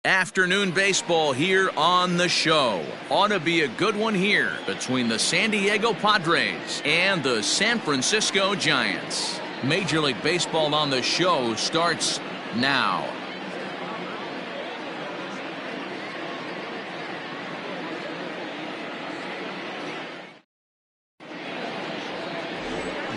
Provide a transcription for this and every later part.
Afternoon baseball here on the show. Ought to be a good one here between the San Diego Padres and the San Francisco Giants. Major League Baseball on the show starts now.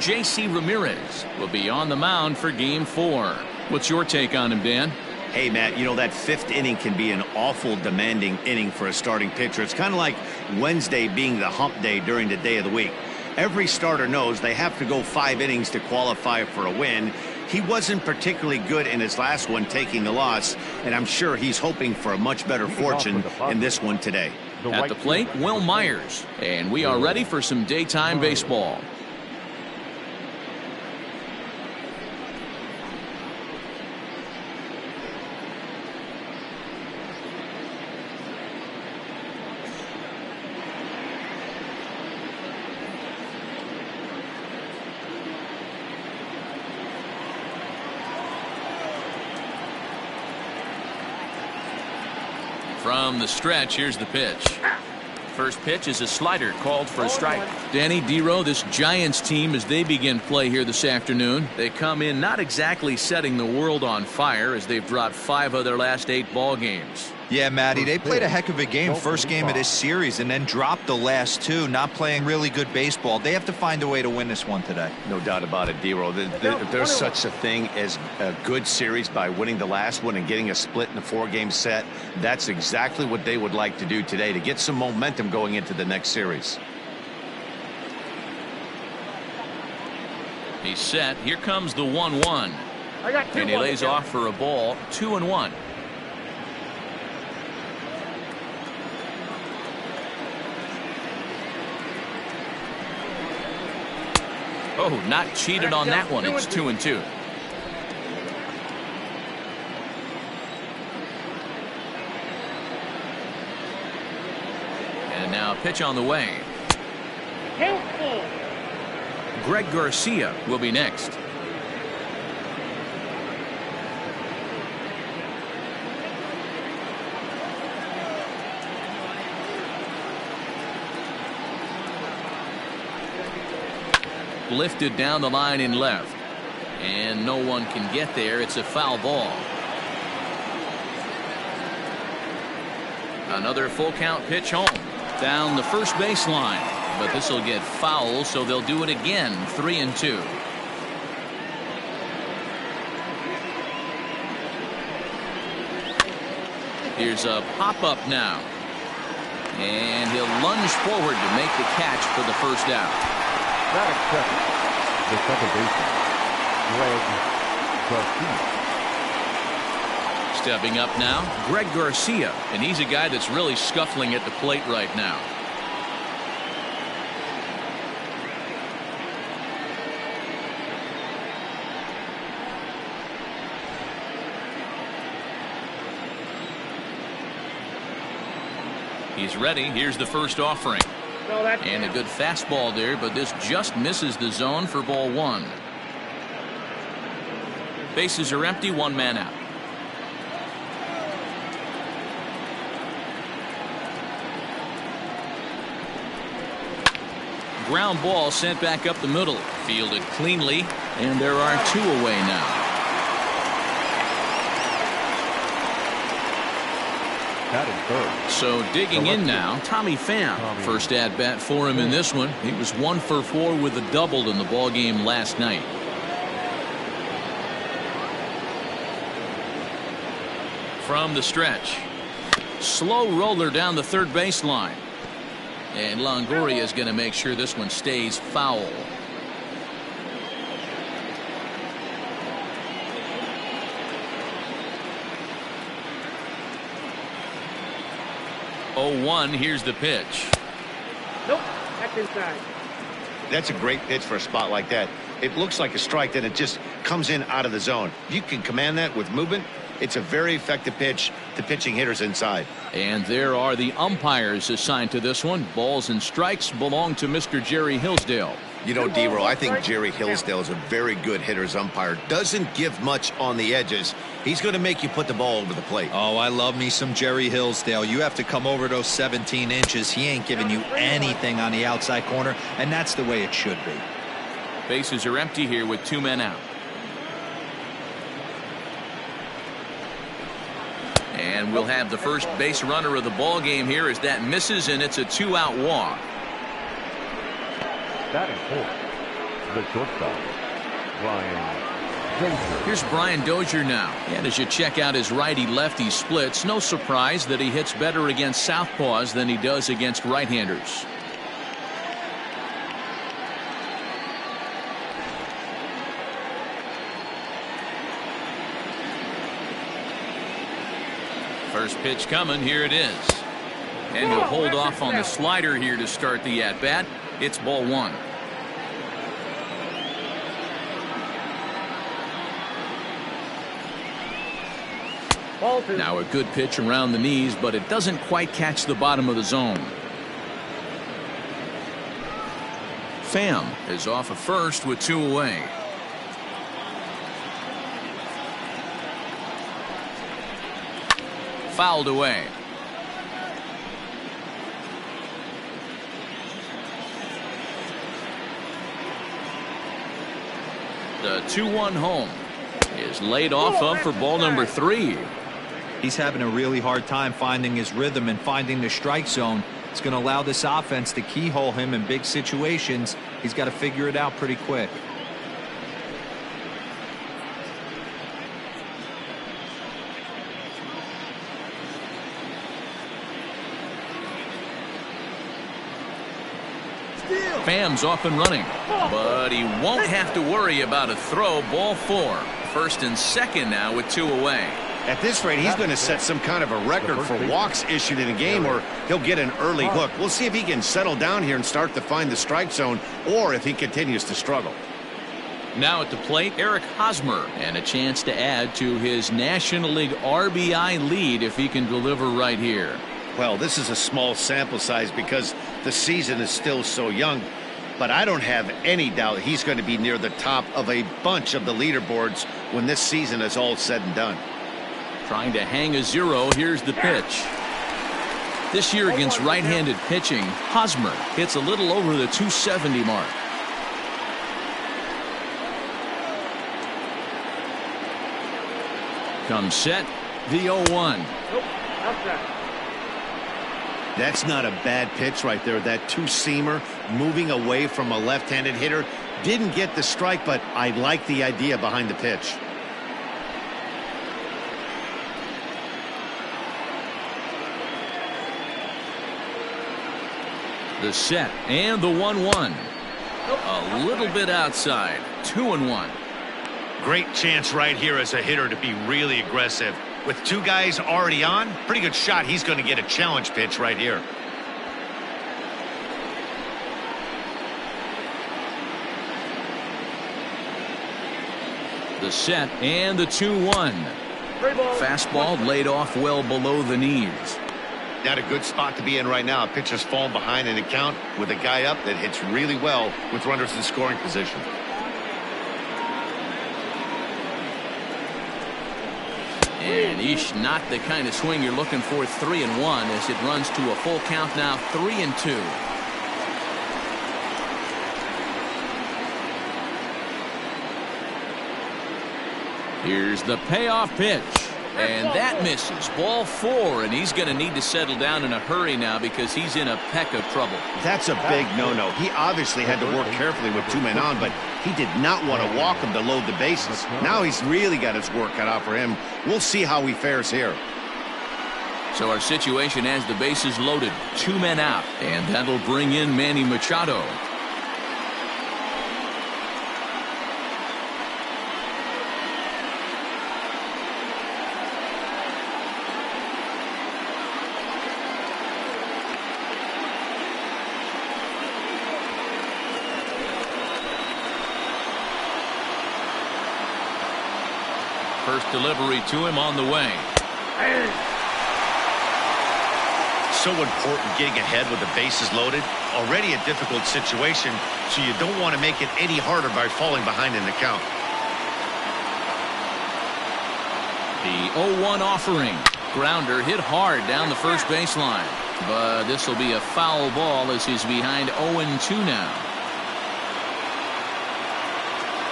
J.C. Ramirez will be on the mound for Game 4. What's your take on him, Dan? Hey, Matt, you know, that fifth inning can be an awful demanding inning for a starting pitcher. It's kind of like Wednesday being the hump day during the day of the week. Every starter knows they have to go 5 innings to qualify for a win. He wasn't particularly good in his last one, taking the loss, and I'm sure he's hoping for a much better fortune in this one today. At the plate, Will Myers, and we are ready for some daytime baseball. From the stretch, here's the pitch. First pitch is a slider called for a strike. Danny Dero, this Giants team, as they begin play here this afternoon, they come in not exactly setting the world on fire as they've dropped 5 of their last 8 ball games. Yeah, Matty, they played a heck of a game, first game of this series, and then dropped the last 2, not playing really good baseball. They have to find a way to win this one today. No doubt about it, Dero. There's such a thing as a good series by winning the last one and getting a split in the 4-game set. That's exactly what they would like to do today to get some momentum going into the next series. He's set. Here comes the 1-1. And he lays off for a ball, 2-1. Oh, not cheated on that one. It's 2-2. And now pitch on the way. Greg Garcia will be next. Lifted down the line in left, and no one can get there. It's a foul ball. Another full count pitch home down the first baseline, but this will get foul, so they'll do it again. 3-2. Here's a pop-up now, and he'll lunge forward to make the catch for the first out. Not accepted. The second baseman, Greg Garcia. Stepping up now, Greg Garcia, and he's a guy that's really scuffling at the plate right now. He's ready. Here's the first offering. And a good fastball there, but this just misses the zone for ball 1. Bases are empty, 1 man out. Ground ball sent back up the middle. Fielded cleanly, and there are 2 away now. So digging in now, Tommy Pham. First at bat for him in this one. He was 1 for 4 with a double in the ball game last night. From the stretch, slow roller down the third baseline, and Longoria is going to make sure this one stays foul. Oh, 1. Here's the pitch. Nope, that's inside. That's a great pitch for a spot like that. It looks like a strike, then it just comes in out of the zone. You can command that with movement. It's a very effective pitch to pitching hitters inside. And there are the umpires assigned to this one. Balls and strikes belong to Mr. Jerry Hillsdale. You know, D-Row, I think Jerry Hillsdale is a very good hitter's umpire. Doesn't give much on the edges. He's going to make you put the ball over the plate. Oh, I love me some Jerry Hillsdale. You have to come over those 17 inches. He ain't giving you anything on the outside corner, and that's the way it should be. Bases are empty here with 2 men out. And we'll have the first base runner of the ball game here as that misses, and it's a 2-out walk. Batting fourth, the shortstop, Brian Dozier. Here's Brian Dozier now. And as you check out his righty-lefty splits, no surprise that he hits better against southpaws than he does against right-handers. First pitch coming. Here it is. And he'll hold off on the slider here to start the at-bat. It's ball 1. Now a good pitch around the knees, but it doesn't quite catch the bottom of the zone. Pham is off of first with 2 away. Fouled away. The 2-1 home is laid off of for ball number 3. He's having a really hard time finding his rhythm and finding the strike zone. It's going to allow this offense to keyhole him in big situations. He's got to figure it out pretty quick. Pham's off and running, but he won't have to worry about a throw. Ball 4. First and second now with 2 away. At this rate, he's going to set some kind of a record for walks issued in a game, or he'll get an early hook. We'll see if he can settle down here and start to find the strike zone, or if he continues to struggle. Now at the plate, Eric Hosmer, and a chance to add to his National League RBI lead if he can deliver right here. Well, this is a small sample size because the season is still so young, but I don't have any doubt he's going to be near the top of a bunch of the leaderboards when this season is all said and done. Trying to hang a 0. Here's the pitch. This year against right-handed pitching, Hosmer hits a little over the 270 mark. Comes set, the 0-1. Nope, outside. That's not a bad pitch right there. That two-seamer moving away from a left-handed hitter. Didn't get the strike, but I like the idea behind the pitch. The set and the 1-1. A little bit outside. 2-1. Great chance right here as a hitter to be really aggressive. With 2 guys already on, pretty good shot. He's going to get a challenge pitch right here. The set and the 2-1. Fastball laid off well below the knees. Not a good spot to be in right now. Pitcher's falling behind in the count with a guy up that hits really well with runners in scoring position. And not the kind of swing you're looking for. 3-1 as it runs to a full count now. 3-2. Here's the payoff pitch. And that misses. Ball 4, and he's going to need to settle down in a hurry now because he's in a peck of trouble. That's a big no-no. He obviously had to work carefully with 2 men on, but he did not want to walk him to load the bases. Now he's really got his work cut out for him. We'll see how he fares here. So our situation has the bases loaded. 2 men out, and that'll bring in Manny Machado. First delivery to him on the way. so important getting ahead with the bases loaded. Already a difficult situation, so you don't want to make it any harder by falling behind in the count. The 0-1 offering. Grounder hit hard down the first baseline. But this will be a foul ball as he's behind 0-2 now.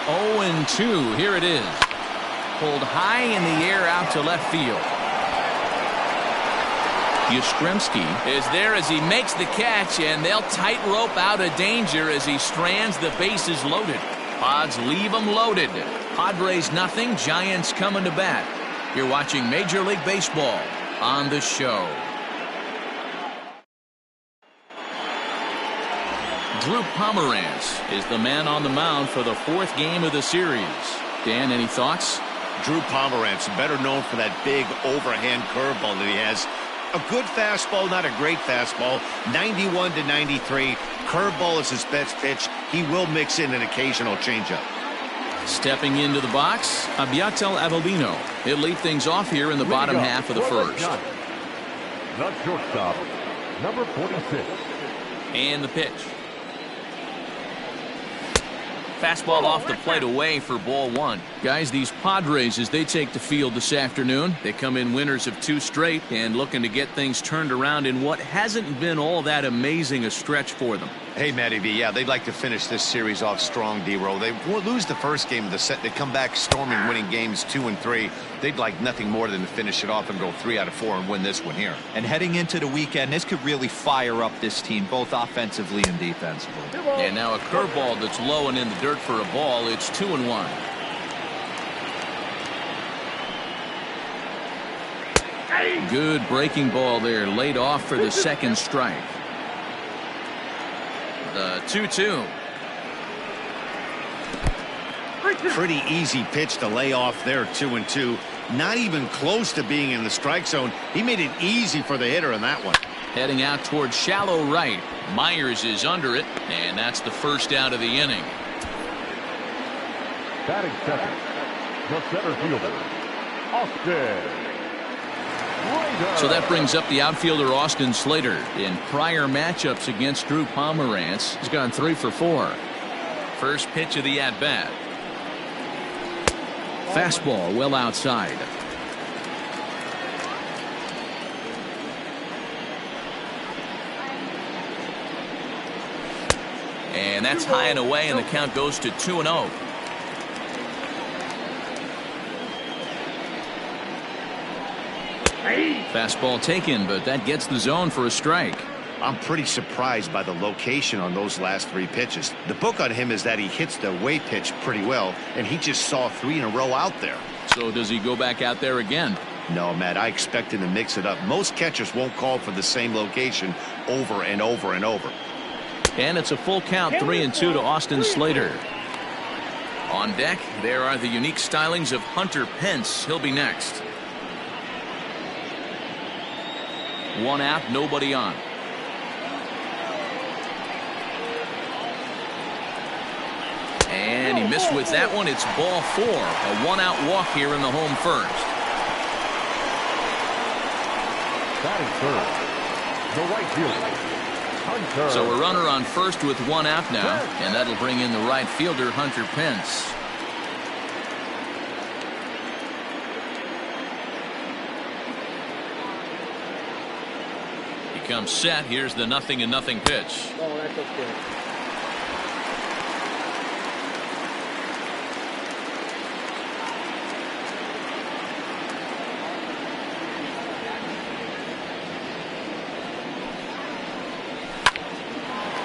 0-2. Here it is. Pulled high in the air out to left field. Yastrzemski is there as he makes the catch, and they'll tightrope out of danger as he strands the bases loaded. Pods leave them loaded. Padres nothing. Giants coming to bat. You're watching Major League Baseball on the show. Drew Pomerantz is the man on the mound for the fourth game of the series. Dan, any thoughts? Drew Pomerantz, better known for that big overhand curveball that he has. A good fastball, not a great fastball. 91 to 93. Curveball is his best pitch. He will mix in an occasional changeup. Stepping into the box, Abiatel Avellino. He'll lead things off here in the bottom half of the first. The shortstop, number 46. And the pitch. Fastball off the plate away for ball one. Guys, these Padres, as they take the field this afternoon, they come in winners of 2 straight and looking to get things turned around in what hasn't been all that amazing a stretch for them. Hey, Matty V, yeah, they'd like to finish this series off strong, D-Row. They lose the first game of the set. They come back storming, winning games 2 and 3. They'd like nothing more than to finish it off and go 3 out of 4 and win this one here. And heading into the weekend, this could really fire up this team, both offensively and defensively. And now a curveball that's low and in the dirt for a ball. It's 2-1. Good breaking ball there, laid off for the second strike. The 2-2. Pretty easy pitch to lay off there, 2-2. Not even close to being in the strike zone. He made it easy for the hitter in that one. Heading out towards shallow right. Myers is under it, and that's the first out of the inning. Batting second, the center fielder, Austin. So that brings up the outfielder Austin Slater. In prior matchups against Drew Pomerantz, he's gone 3 for 4. First pitch of the at-bat. Fastball well outside. And that's high and away, and the count goes to 2-0. Fastball taken, but that gets the zone for a strike. I'm pretty surprised by the location on those last 3 pitches. The book on him is that he hits the away pitch pretty well, and he just saw 3 in a row out there. So does he go back out there again? No, Matt, I expect him to mix it up. Most catchers won't call for the same location over and over and over. And it's a full count, 3-2 to Austin Slater. On deck, there are the unique stylings of Hunter Pence. He'll be next. 1 out, nobody on. And he missed with that one. It's ball 4. A 1-out walk here in the home first. Batting third, the right fielder, Hunter. So a runner on first with 1 out now, and that'll bring in the right fielder, Hunter Pence. He comes set. Here's the 0-0 pitch. Oh, that's okay.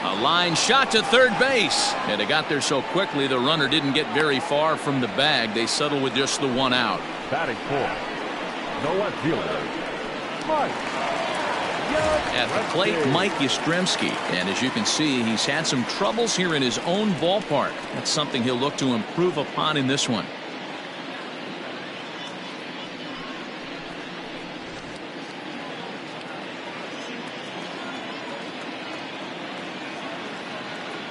A line shot to third base, and it got there so quickly the runner didn't get very far from the bag. They settle with just the 1 out. Batting fourth, the left fielder, Mike. At the plate, Mike Yastrzemski, and as you can see, he's had some troubles here in his own ballpark. That's something he'll look to improve upon in this one.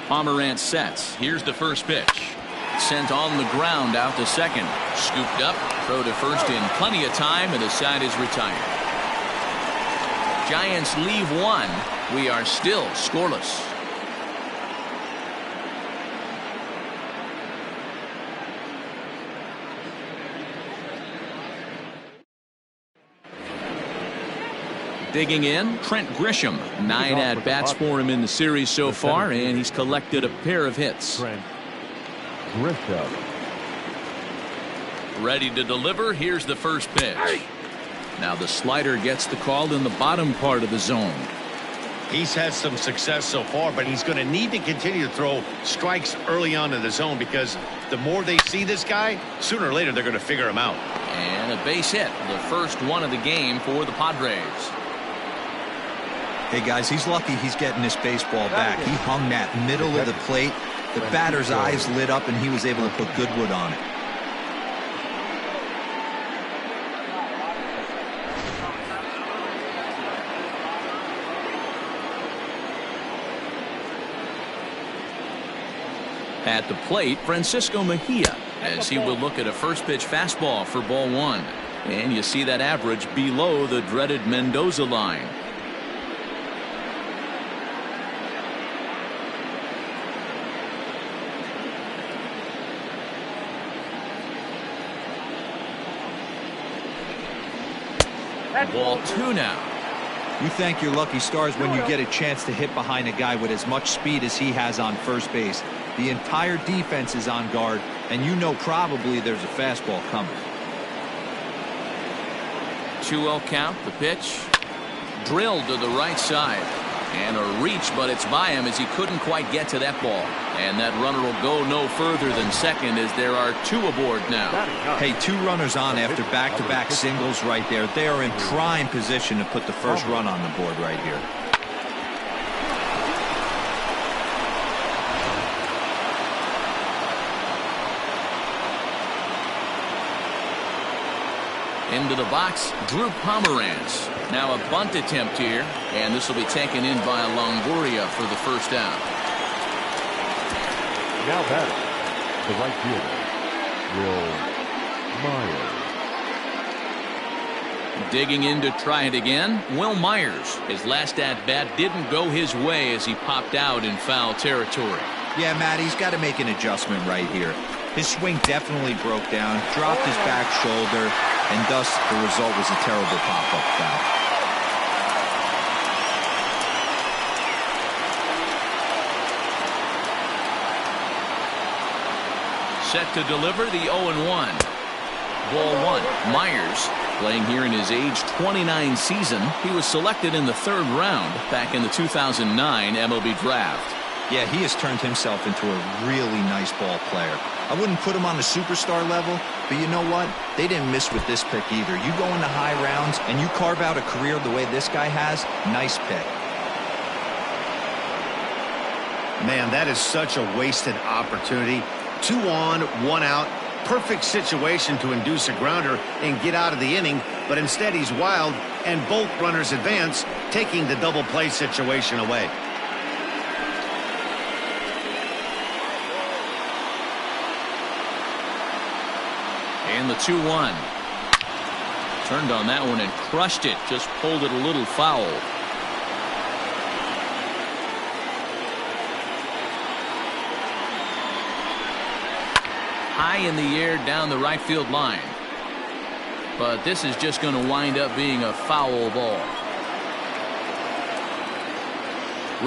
Pomerantz sets. Here's the first pitch. Sent on the ground out to second. Scooped up. Throw to first in plenty of time, and the side is retired. Giants leave one. We are still scoreless. Digging in, Trent Grisham. 9 at-bats for him in the series so far, and he's collected a pair of hits. Trent Grisham. Ready to deliver. Here's the first pitch. Now the slider gets the call in the bottom part of the zone. He's had some success so far, but he's going to need to continue to throw strikes early on in the zone, because the more they see this guy, sooner or later they're going to figure him out. And a base hit, the first one of the game for the Padres. Hey guys, he's lucky he's getting this baseball back. He hung that middle of the plate. The batter's eyes lit up and he was able to put good wood on it. At the plate, Francisco Mejia, as he will look at a first pitch fastball for ball one. And you see that average below the dreaded Mendoza line. Ball two now. You thank your lucky stars when you get a chance to hit behind a guy with as much speed as he has on first base. The entire defense is on guard, and you know probably there's a fastball coming. 2-0 count, the pitch. Drilled to the right side. And a reach, but it's by him as he couldn't quite get to that ball. And that runner will go no further than second as there are two aboard now. Hey, two runners on after back-to-back singles right there. They are in prime position to put the first run on the board right here. Into the box, Drew Pomeranz. Now a bunt attempt here, and this will be taken in by Longoria for the first out. Now batting, the right fielder, Will Myers. Digging in to try it again, Will Myers. His last at-bat didn't go his way as he popped out in foul territory. Yeah, Matt, he's got to make an adjustment right here. His swing definitely broke down, dropped his back shoulder, and thus the result was a terrible pop-up foul. Set to deliver the 0-1. Ball one. Myers playing here in his age 29 season. He was selected in the third round back in the 2009 MLB draft. Yeah, he has turned himself into a really nice ball player. I wouldn't put him on the superstar level, but you know what? They didn't miss with this pick either. You go into high rounds and you carve out a career the way this guy has, nice pick. Man, that is such a wasted opportunity. 2 on, 1 out. Perfect situation to induce a grounder and get out of the inning, but instead he's wild and both runners advance, taking the double play situation away. And the 2-1. Turned on that one and crushed it. Just pulled it a little foul. High in the air down the right field line. But this is just going to wind up being a foul ball.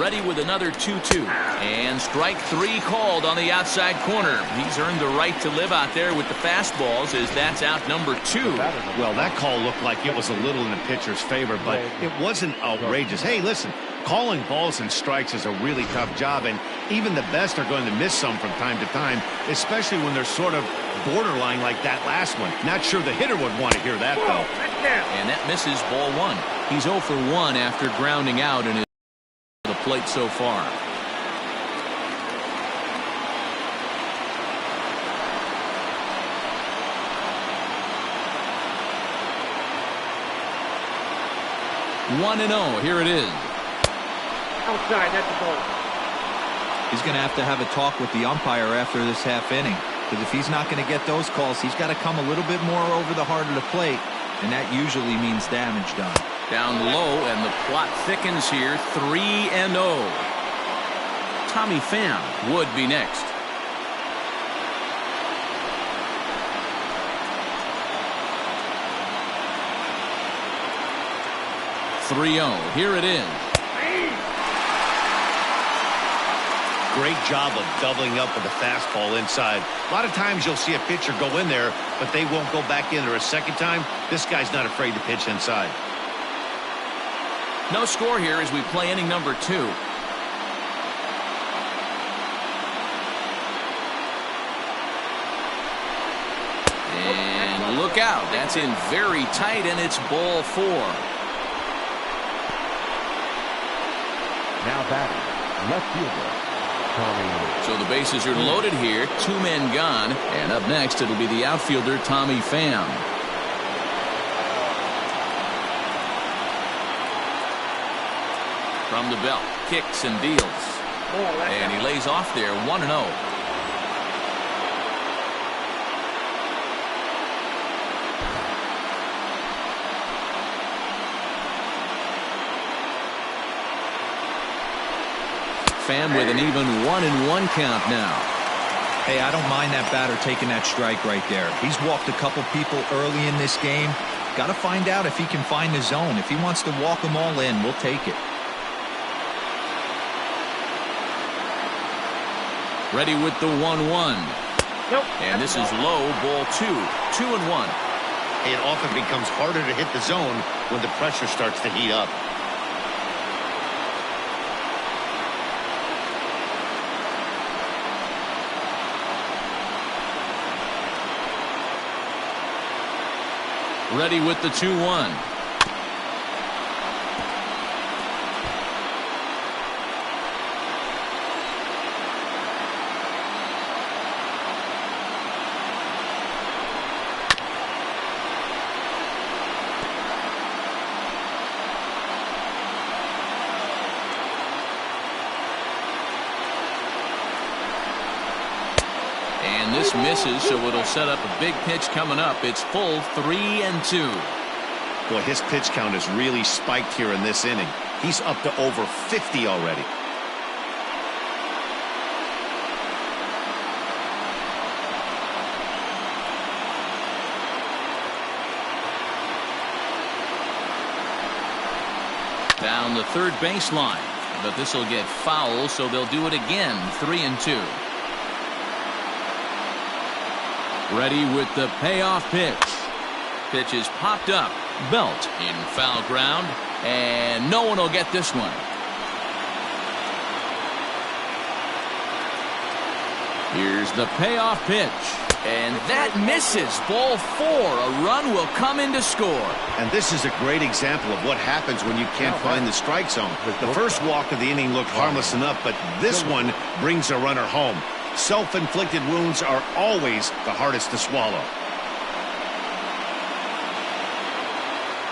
Ready with another 2-2. And strike 3 called on the outside corner. He's earned the right to live out there with the fastballs as that's out number 2. Well, that call looked like it was a little in the pitcher's favor, but it wasn't outrageous. Hey, listen, calling balls and strikes is a really tough job, and even the best are going to miss some from time to time, especially when they're sort of borderline like that last one. Not sure the hitter would want to hear that, though. And that misses ball 1. He's 0 for 1 after grounding out in his the plate so far. One and 0. Here it is. Outside, that's a ball. He's going to have a talk with the umpire after this half inning, because if he's not going to get those calls, he's got to come a little bit more over the heart of the plate, and that usually means damage done. Down low, and the plot thickens here. 3-0. Tommy Pham would be next. 3-0. Here it is. Great job of doubling up with the fastball inside. A lot of times you'll see a pitcher go in there, but they won't go back in there a second time. This guy's not afraid to pitch inside. No score here as we play inning number 2. And look out. That's in very tight, and it's ball 4. Now batting, left fielder, Tommy. So the bases are loaded here. 2 men gone. And up next, it'll be the outfielder, Tommy Pham. From the belt, kicks and deals. And he lays off there, 1-0. Pham with an even 1-1 count now. Hey, I don't mind that batter taking that strike right there. He's walked a couple people early in this game. Got to find out if he can find the zone. If he wants to walk them all in, we'll take it. Ready with the 1-1. Nope. And this is low, ball 2. 2-1. It often becomes harder to hit the zone when the pressure starts to heat up. Ready with the 2-1. And this misses, so it'll set up a big pitch coming up. It's full 3-2. Boy, his pitch count has really spiked here in this inning. He's up to over 50 already. Down the third baseline, but this will get foul, so they'll do it again. 3-2. Ready with the payoff pitch. Pitch is popped up. Belt in foul ground, and no one will get this one. Here's the payoff pitch, and that misses. Ball 4. A run will come in to score. And this is a great example of what happens when you can't find the strike zone. The first walk of the inning looked harmless enough, but this one brings a runner home. Self-inflicted wounds are always the hardest to swallow.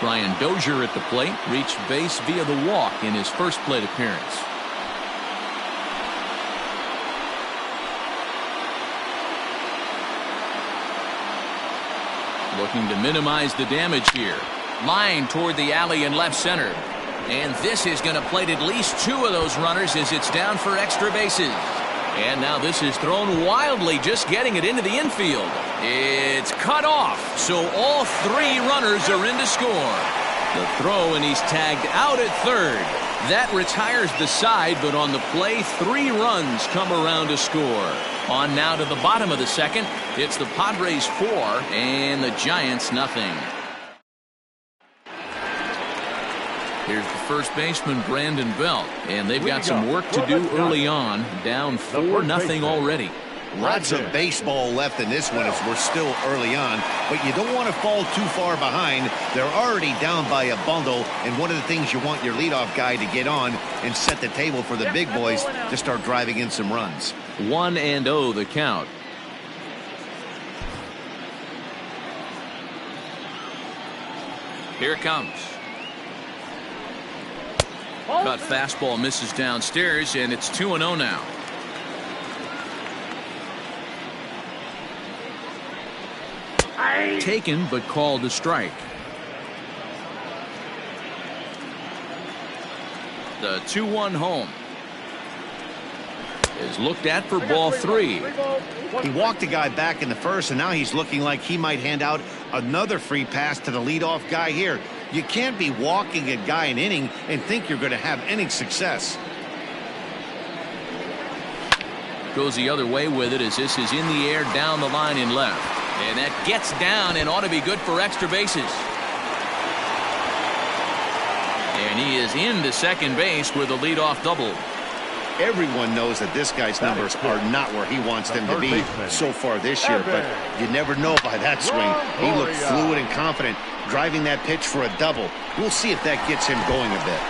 Brian Dozier at the plate reached base via the walk in his first plate appearance. Looking to minimize the damage here. Line toward the alley in left center. And this is going to plate at least 2 of those runners as it's down for extra bases. And now this is thrown wildly, just getting it into the infield. It's cut off, so all 3 runners are in to score. The throw, and he's tagged out at third. That retires the side, but on the play, 3 runs come around to score. On now to the bottom of the second. It's the Padres 4 and the Giants nothing. Here's the first baseman, Brandon Belt, and they've got some work to do early on. Down 4-0 already. Lots of baseball left in this one as we're still early on, but you don't want to fall too far behind. They're already down by a bundle, and one of the things you want your leadoff guy to get on and set the table for the big boys to start driving in some runs. 1-0 the count. Here it comes. Cut fastball misses downstairs, and it's 2-0 now. Taken, but called a strike. The 2-1 home is looked at for ball 3. He walked a guy back in the first, and now he's looking like he might hand out another free pass to the leadoff guy here. You can't be walking a guy an inning and think you're going to have any success. Goes the other way with it as this is in the air down the line in left. And that gets down and ought to be good for extra bases. And he is into second base with a leadoff double. Everyone knows that this guy's numbers are not where he wants them to be so far this year, but you never know by that swing. He looked fluid and confident, driving that pitch for a double. We'll see if that gets him going a bit.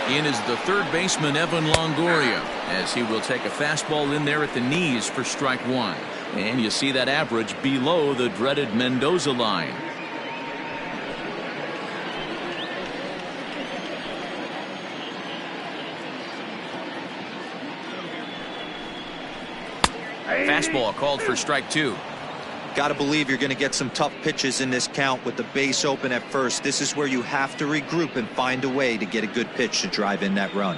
In is the third baseman, Evan Longoria, as he will take a fastball in there at the knees for strike 1. And you see that average below the dreaded Mendoza line. Fastball called for strike 2. Got to believe you're going to get some tough pitches in this count with the base open at first. This is where you have to regroup and find a way to get a good pitch to drive in that run.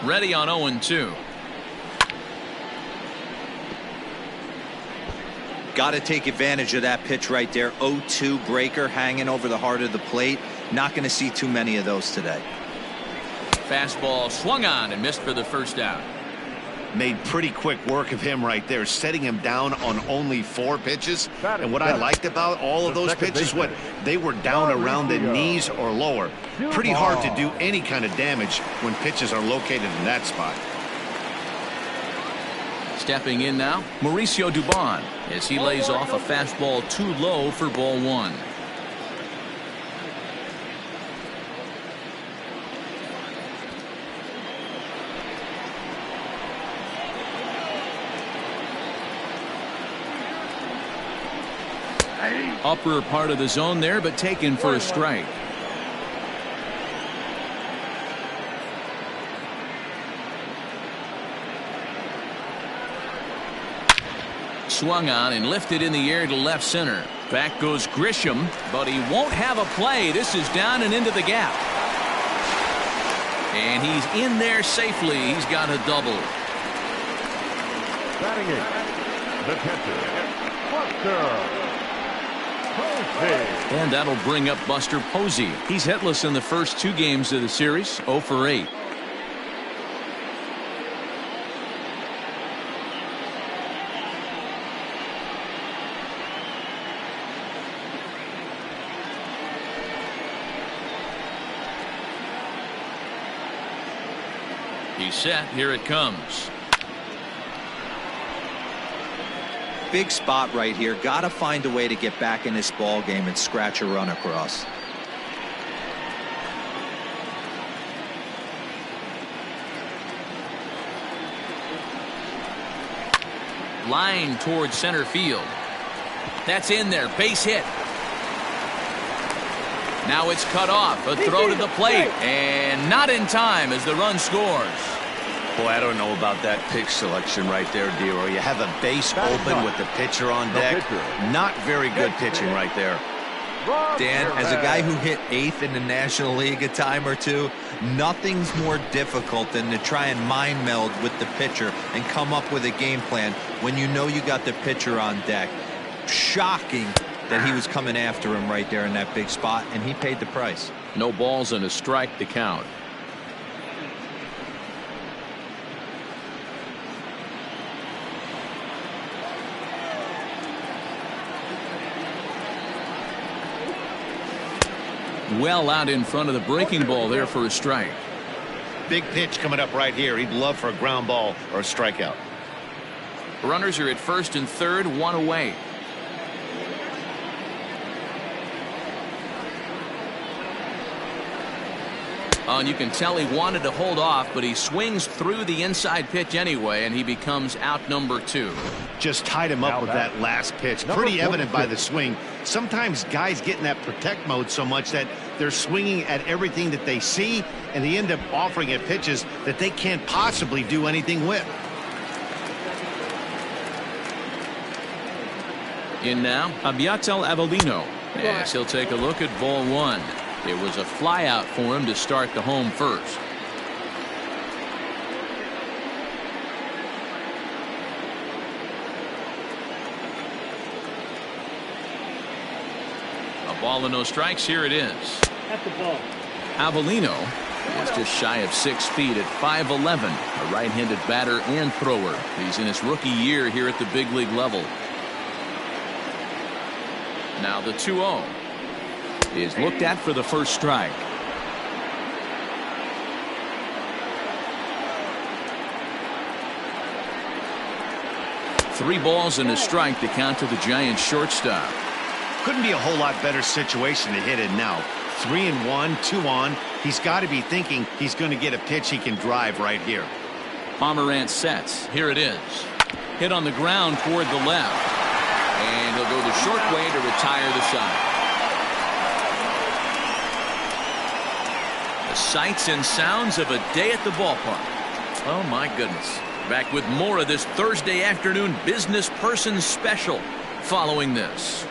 Ready on 0-2. Got to take advantage of that pitch right there. 0-2 breaker hanging over the heart of the plate. Not going to see too many of those today. Fastball swung on and missed for the first out. Made pretty quick work of him right there, setting him down on only 4 pitches. And what I liked about all of those pitches, what they were down around the knees or lower. Pretty hard to do any kind of damage when pitches are located in that spot. Stepping in now, Mauricio Dubon, as he lays off a fastball too low for ball 1. Upper part of the zone there, but taken for a strike. Swung on and lifted in the air to left center. Back goes Grisham, but he won't have a play. This is down and into the gap. And he's in there safely. He's got a double. Batting it, the catcher, Buster. And that'll bring up Buster Posey. He's hitless in the first 2 games of the series, 0 for 8. He's set. Here it comes. Big spot right here. Got to find a way to get back in this ball game and scratch a run across. Line towards center field. That's in there. Base hit. Now it's cut off. A throw to the plate. And not in time as the run scores. Boy, I don't know about that pitch selection right there, Dero. You have a base open with the pitcher on deck. Not very good pitching right there. Dan, as a guy who hit 8th in the National League a time or two, nothing's more difficult than to try and mind meld with the pitcher and come up with a game plan when you know you got the pitcher on deck. Shocking that he was coming after him right there in that big spot, and he paid the price. No balls and a strike to count. Well out in front of the breaking ball there for a strike. Big pitch coming up right here. He'd love for a ground ball or a strikeout. Runners are at first and third, 1 away. Oh, and you can tell he wanted to hold off, but he swings through the inside pitch anyway, and he becomes out number 2. Just tied him up with that last pitch. Pretty evident by the swing. Sometimes guys get in that protect mode so much that they're swinging at everything that they see, and they end up offering at pitches that they can't possibly do anything with. In now, Abiatel Avellino. Yes, he'll take a look at ball 1. It was a fly out for him to start the home first. A ball and no strikes. Here it is. That's the ball. Avellino is just shy of 6 feet at 5'11", a right-handed batter and thrower. He's in his rookie year here at the big league level. Now the 2-0 is looked at for the first strike. Three balls and a strike to count to the Giants shortstop. Couldn't be a whole lot better situation to hit it now. 3-1, 2 on. He's got to be thinking he's going to get a pitch he can drive right here. Pomerantz sets. Here it is. Hit on the ground toward the left. And he'll go the short way to retire the side. The sights and sounds of a day at the ballpark. Oh my goodness. Back with more of this Thursday afternoon business person special following this.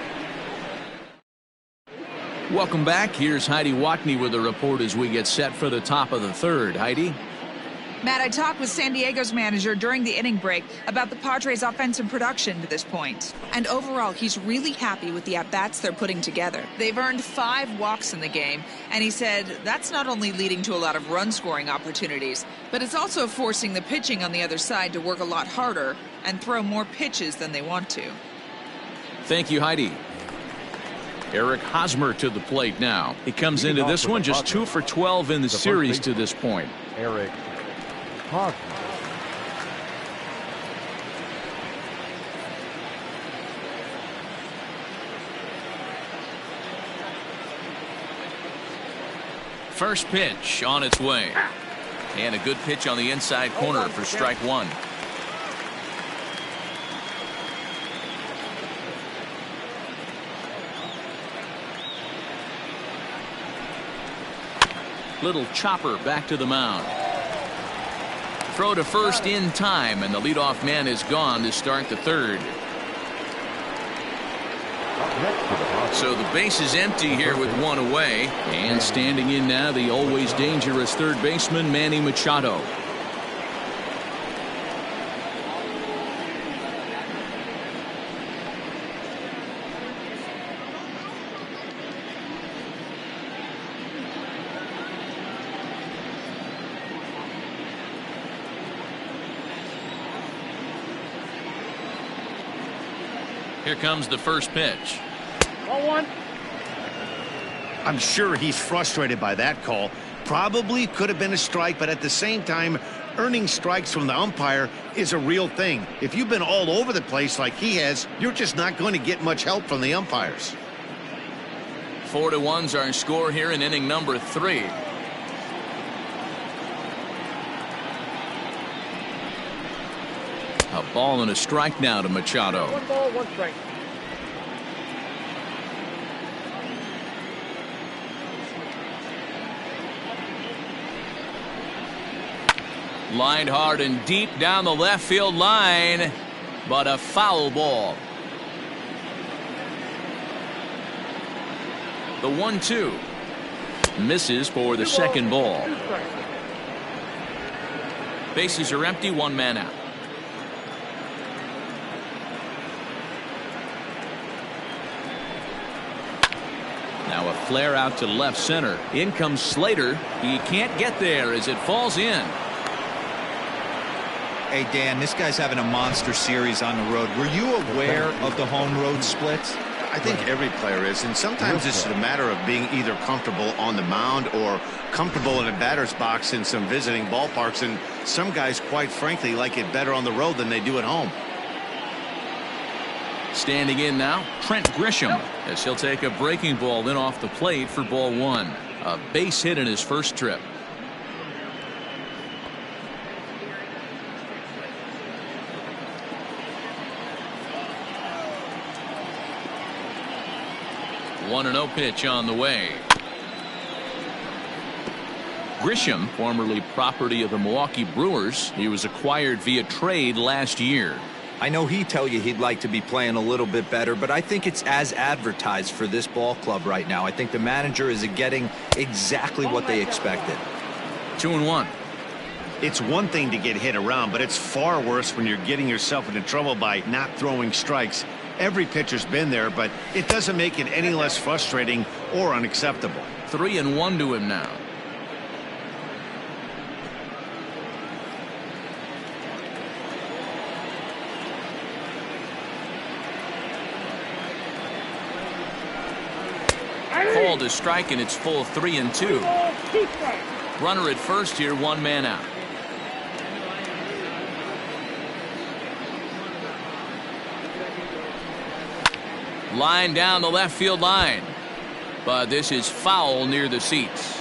Welcome back. Here's Heidi Watney with a report as we get set for the top of the third. Heidi? Matt, I talked with San Diego's manager during the inning break about the Padres' offensive production to this point. And overall, he's really happy with the at-bats they're putting together. They've earned 5 walks in the game, and he said that's not only leading to a lot of run-scoring opportunities, but it's also forcing the pitching on the other side to work a lot harder and throw more pitches than they want to. Thank you, Heidi. Eric Hosmer to the plate now. He comes into this one just 2 for 12 in the series to this point. Eric Hosmer. First pitch on its way. And a good pitch on the inside corner for strike 1. Little chopper back to the mound. Throw to first in time, and the leadoff man is gone to start the third. So the base is empty here with 1 away. And standing in now, the always dangerous third baseman, Manny Machado. Here comes the first pitch. 0-1. I'm sure he's frustrated by that call. Probably could have been a strike, but at the same time, earning strikes from the umpire is a real thing. If you've been all over the place like he has, you're just not going to get much help from the umpires. 4-1's our score here in inning number 3. A ball and a strike now to Machado. 1 ball, 1 strike. Lined hard and deep down the left field line, but a foul ball. The 1-2 misses for the second ball. Bases are empty, 1 man out. Now a flare out to left center. In comes Slater. He can't get there as it falls in. Hey, Dan, this guy's having a monster series on the road. Were you aware of the home road splits? I think every player is, and sometimes it's a matter of being either comfortable on the mound or comfortable in a batter's box in some visiting ballparks, and some guys, quite frankly, like it better on the road than they do at home. Standing in now, Trent Grisham, as he'll take a breaking ball in off the plate for ball 1. A base hit in his first trip. 1-0 pitch on the way. Grisham, formerly property of the Milwaukee Brewers. He was acquired via trade last year. I know he'd tell you he'd like to be playing a little bit better, but I think it's as advertised for this ball club right now. I think the manager is getting exactly what they expected. 2-1. It's one thing to get hit around, but it's far worse when you're getting yourself into trouble by not throwing strikes. Every pitcher's been there, but it doesn't make it any less frustrating or unacceptable. 3-1 to him now. Called a strike, and it's full 3-2. Runner at first here, 1 man out. Line down the left field line, but this is foul near the seats.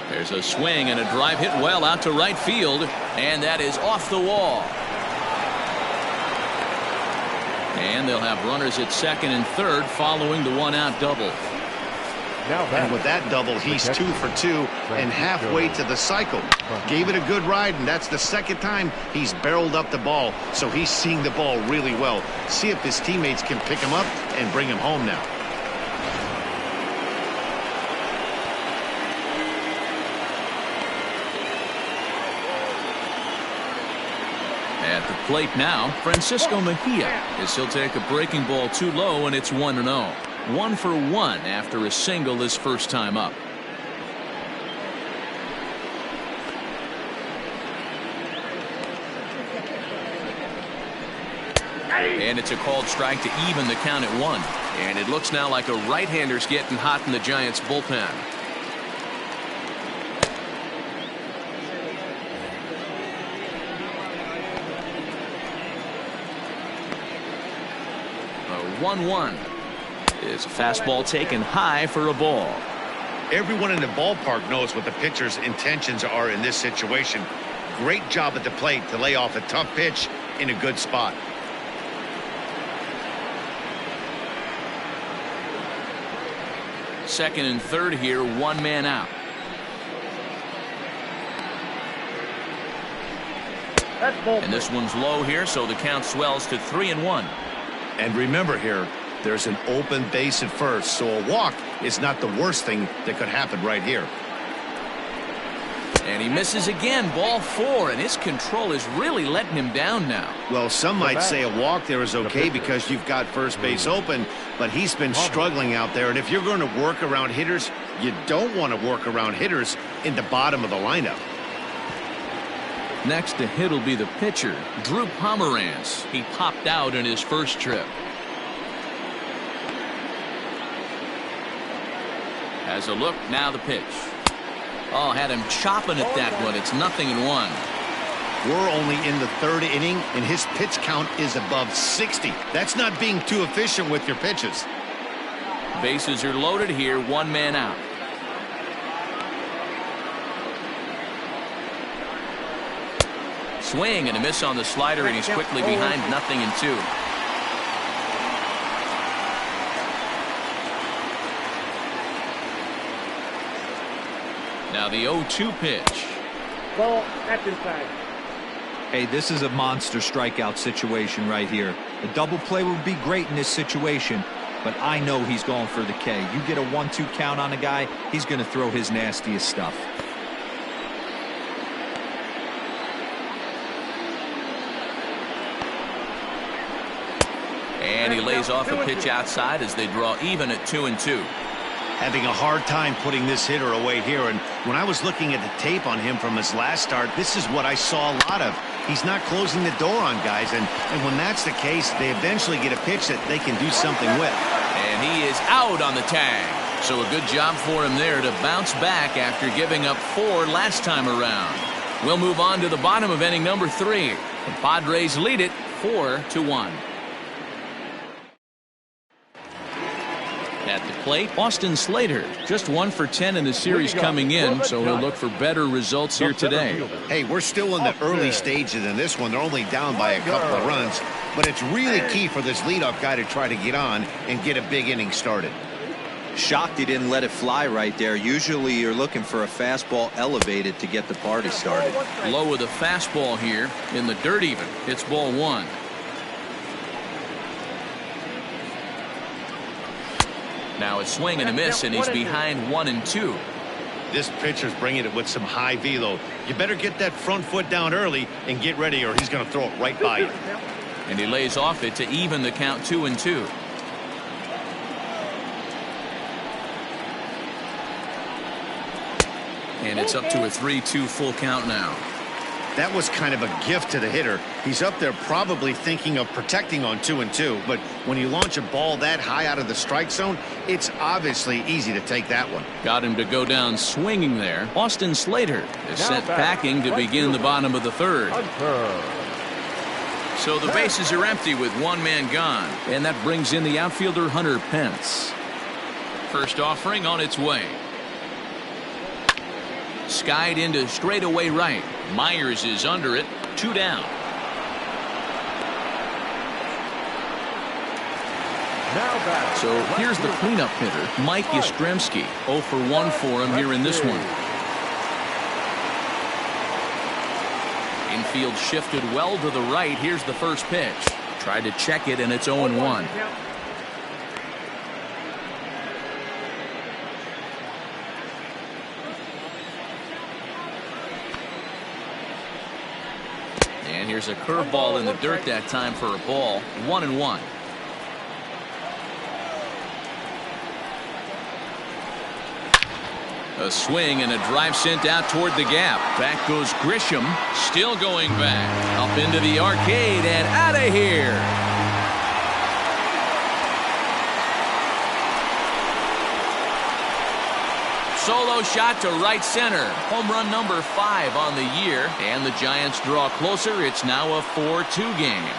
There's a swing and a drive hit well out to right field, and that is off the wall. And they'll have runners at second and third following the 1-out double. And with that double, he's 2 for 2 and halfway to the cycle. Gave it a good ride, and that's the second time he's barreled up the ball, so he's seeing the ball really well. See if his teammates can pick him up and bring him home now. At the plate now, Francisco Mejia, as he'll take a breaking ball too low, and it's 1-0. 1 for 1 after a single his first time up. And it's a called strike to even the count at 1. And it looks now like a right-hander's getting hot in the Giants bullpen. A 1-1. It's a fastball taken high for a ball. Everyone in the ballpark knows what the pitcher's intentions are in this situation. Great job at the plate to lay off a tough pitch in a good spot. Second and third here, 1 man out. And this one's low here, so the count swells to 3-1. And remember here, there's an open base at first, so a walk is not the worst thing that could happen right here. And he misses again, ball 4, and his control is really letting him down now. Well, some might say a walk there is okay because you've got first base open, but he's been struggling out there, and if you're going to work around hitters, you don't want to work around hitters in the bottom of the lineup. Next to hit will be the pitcher, Drew Pomeranz. He popped out in his first trip. Has a look, now the pitch. Oh, had him chopping at that one. It's 0-1. We're only in the third inning, and his pitch count is above 60. That's not being too efficient with your pitches. Bases are loaded here, 1 man out. Swing and a miss on the slider, and he's quickly behind 0-2. Now the 0-2 pitch. Ball, that's inside. Hey, this is a monster strikeout situation right here. A double play would be great in this situation, but I know he's going for the K. You get a 1-2 count on a guy, he's going to throw his nastiest stuff. And he lays off a pitch outside as they draw even at 2-2. Having a hard time putting this hitter away here, and when I was looking at the tape on him from his last start, this is what I saw a lot of. He's not closing the door on guys, and when that's the case, they eventually get a pitch that they can do something with. And he is out on the tag. So a good job for him there to bounce back after giving up 4 last time around. We'll move on to the bottom of inning number 3. The Padres lead it 4-1. At the plate, Austin Slater. Just 1 for 10 in the series coming in, so he'll look for better results here today. Hey, we're still in the early stages in this one. They're only down by a couple of runs, but it's really key for this leadoff guy to try to get on and get a big inning started. Shocked he didn't let it fly right there. Usually you're looking for a fastball elevated to get the party started. Low with a fastball here in the dirt even. It's ball 1. Now a swing and a miss, and he's behind 1-2. This pitcher's bringing it with some high velo. You better get that front foot down early and get ready, or he's going to throw it right by you. And he lays off it to even the count 2-2. And it's up to a 3-2 full count now. That was kind of a gift to the hitter. He's up there probably thinking of protecting on 2-2, but when you launch a ball that high out of the strike zone, it's obviously easy to take that one. Got him to go down swinging there. Austin Slater is sent packing to begin the bottom of the 3rd. So the bases are empty with 1 man gone, and that brings in the outfielder Hunter Pence. First offering on its way. Skied into straightaway right. Myers is under it. 2 down. So here's the cleanup hitter, Mike Yastrzemski. 0 for 1 for him here in this one. Infield shifted well to the right. Here's the first pitch. Tried to check it, and it's 0-1. And here's a curveball in the dirt that time for a ball. 1-1. A swing and a drive sent out toward the gap. Back goes Grisham. Still going back. Up into the arcade and out of here. Solo shot to right center. Home run number 5 on the year. And the Giants draw closer. It's now a 4-2 game.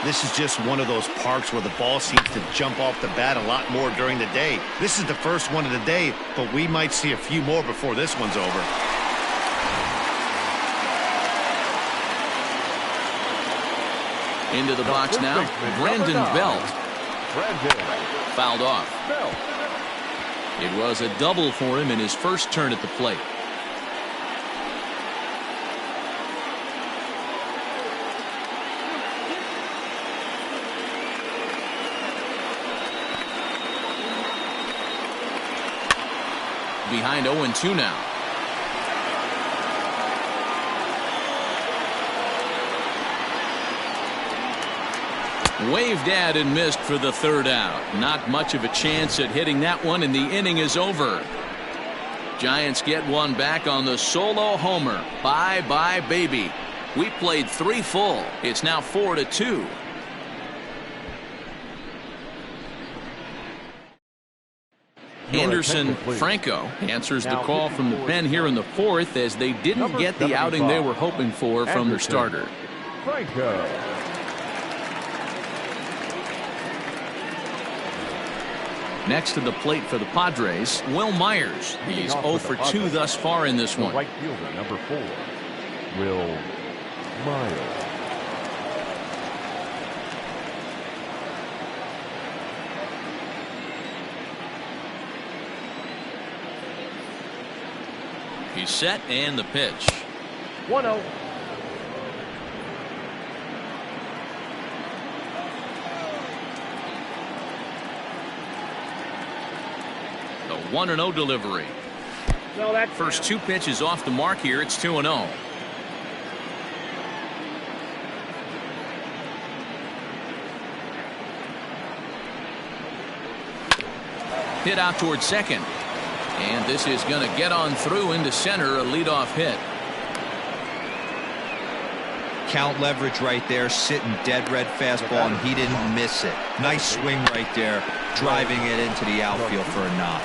This is just one of those parks where the ball seems to jump off the bat a lot more during the day. This is the first one of the day, but we might see a few more before this one's over. Into the box now, Brandon Belt. Fouled off. It was a double for him in his first turn at the plate. Behind 0-2 now. Waved at and missed for the 3rd out. Not much of a chance at hitting that one, and the inning is over. Giants get one back on the solo homer. Bye-bye, baby. We played 3 full. It's now 4-2. Anderson Franco answers the call from the pen here in the 4th, as they didn't get the outing they were hoping for from their starter. Franco. Next to the plate for the Padres, Will Myers. He's 0 for 2 thus far in this one. Right fielder, number 4, Will Myers. He's set, and the pitch. 1-0. The 1-0 delivery. No, that's First 2 pitches off the mark here. It's 2-0. Hit out towards second. And this is going to get on through into center, a leadoff hit. Count leverage right there, sitting dead red fastball, and he didn't miss it. Nice swing right there, driving it into the outfield for a knock.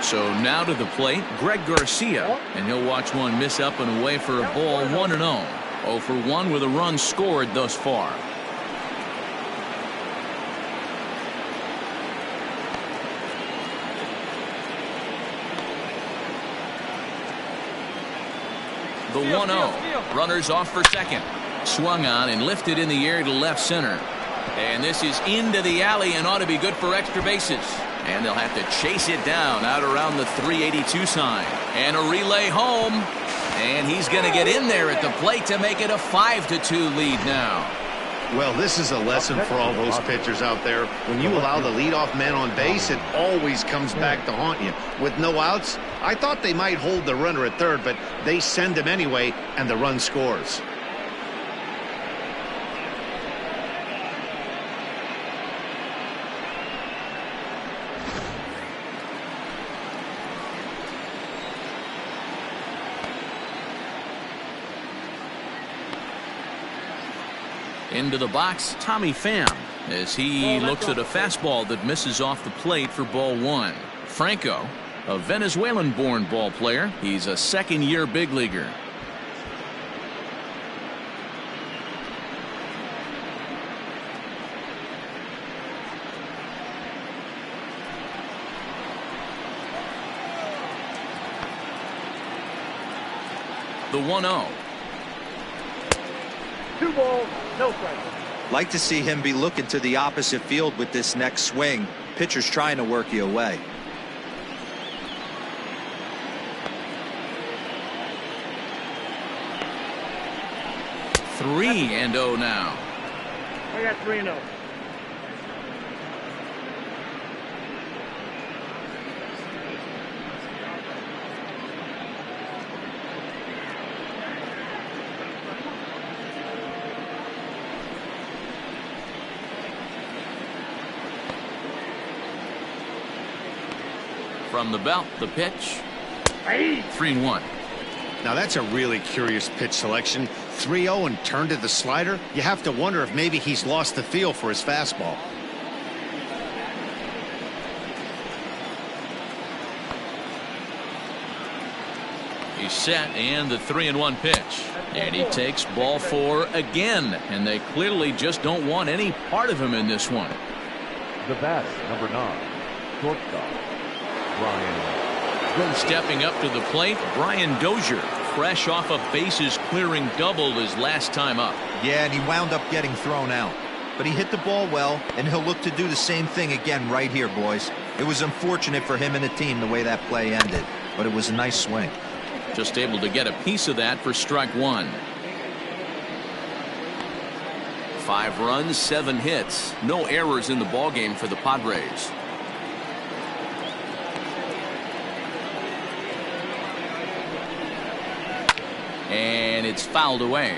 So now to the plate, Greg Garcia, and he'll watch one miss up and away for a ball. 1-0. 0 for 1 with a run scored thus far. The 1-0. Runners off for second. Swung on and lifted in the air to left center. And this is into the alley and ought to be good for extra bases. And they'll have to chase it down out around the 382 sign. And a relay home. And he's going to get in there at the plate to make it a 5-2 lead now. Well, this is a lesson for all those pitchers out there. When you allow the leadoff man on base, it always comes back to haunt you. With no outs, I thought they might hold the runner at third, but they send him anyway, and the run scores. Into the box, Tommy Pham, as he looks at a fastball that misses off the plate for ball 1. Franco, a Venezuelan-born ball player. He's a second-year big leaguer. The 1-0. 2 balls, no strikes. Like to see him be looking to the opposite field with this next swing. Pitcher's trying to work you away. Three and 0 now. I got 3-0. From the belt, the pitch. 3-1. Now that's a really curious pitch selection. 3-0 and turned to the slider. You have to wonder if maybe he's lost the feel for his fastball. He's set, and the 3-1 pitch. And he takes ball 4 again. And they clearly just don't want any part of him in this one. The batter, number 9, shortstop, Brian. Stepping up to the plate, Brian Dozier, fresh off a bases clearing double his last time up. Yeah, and he wound up getting thrown out. But he hit the ball well, and he'll look to do the same thing again right here, boys. It was unfortunate for him and the team the way that play ended, but it was a nice swing. Just able to get a piece of that for strike 1. 5 runs, 7 hits, no errors in the ballgame for the Padres. And it's fouled away.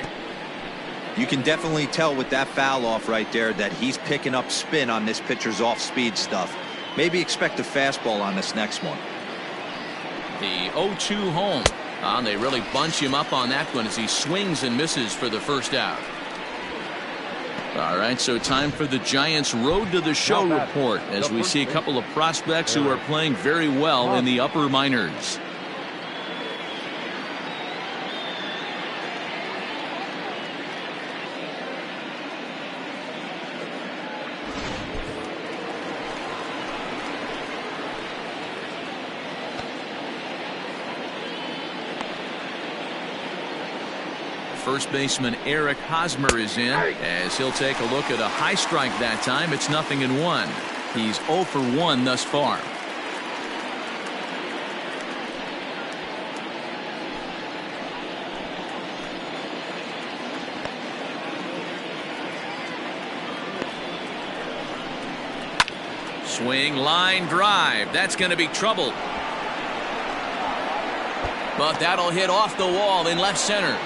You can definitely tell with that foul off right there that he's picking up spin on this pitcher's off-speed stuff. Maybe expect a fastball on this next one. The 0-2 home. They really bunch him up on that one as he swings and misses for the first out. All right, so time for the Giants' Road to the Show report as we see a couple of prospects who are playing very well in the upper minors. First baseman Eric Hosmer is in as he'll take a look at a high strike that time. It's 0-1. He's 0 for 1 thus far. Swing, line drive. That's going to be trouble. But that'll hit off the wall in left center.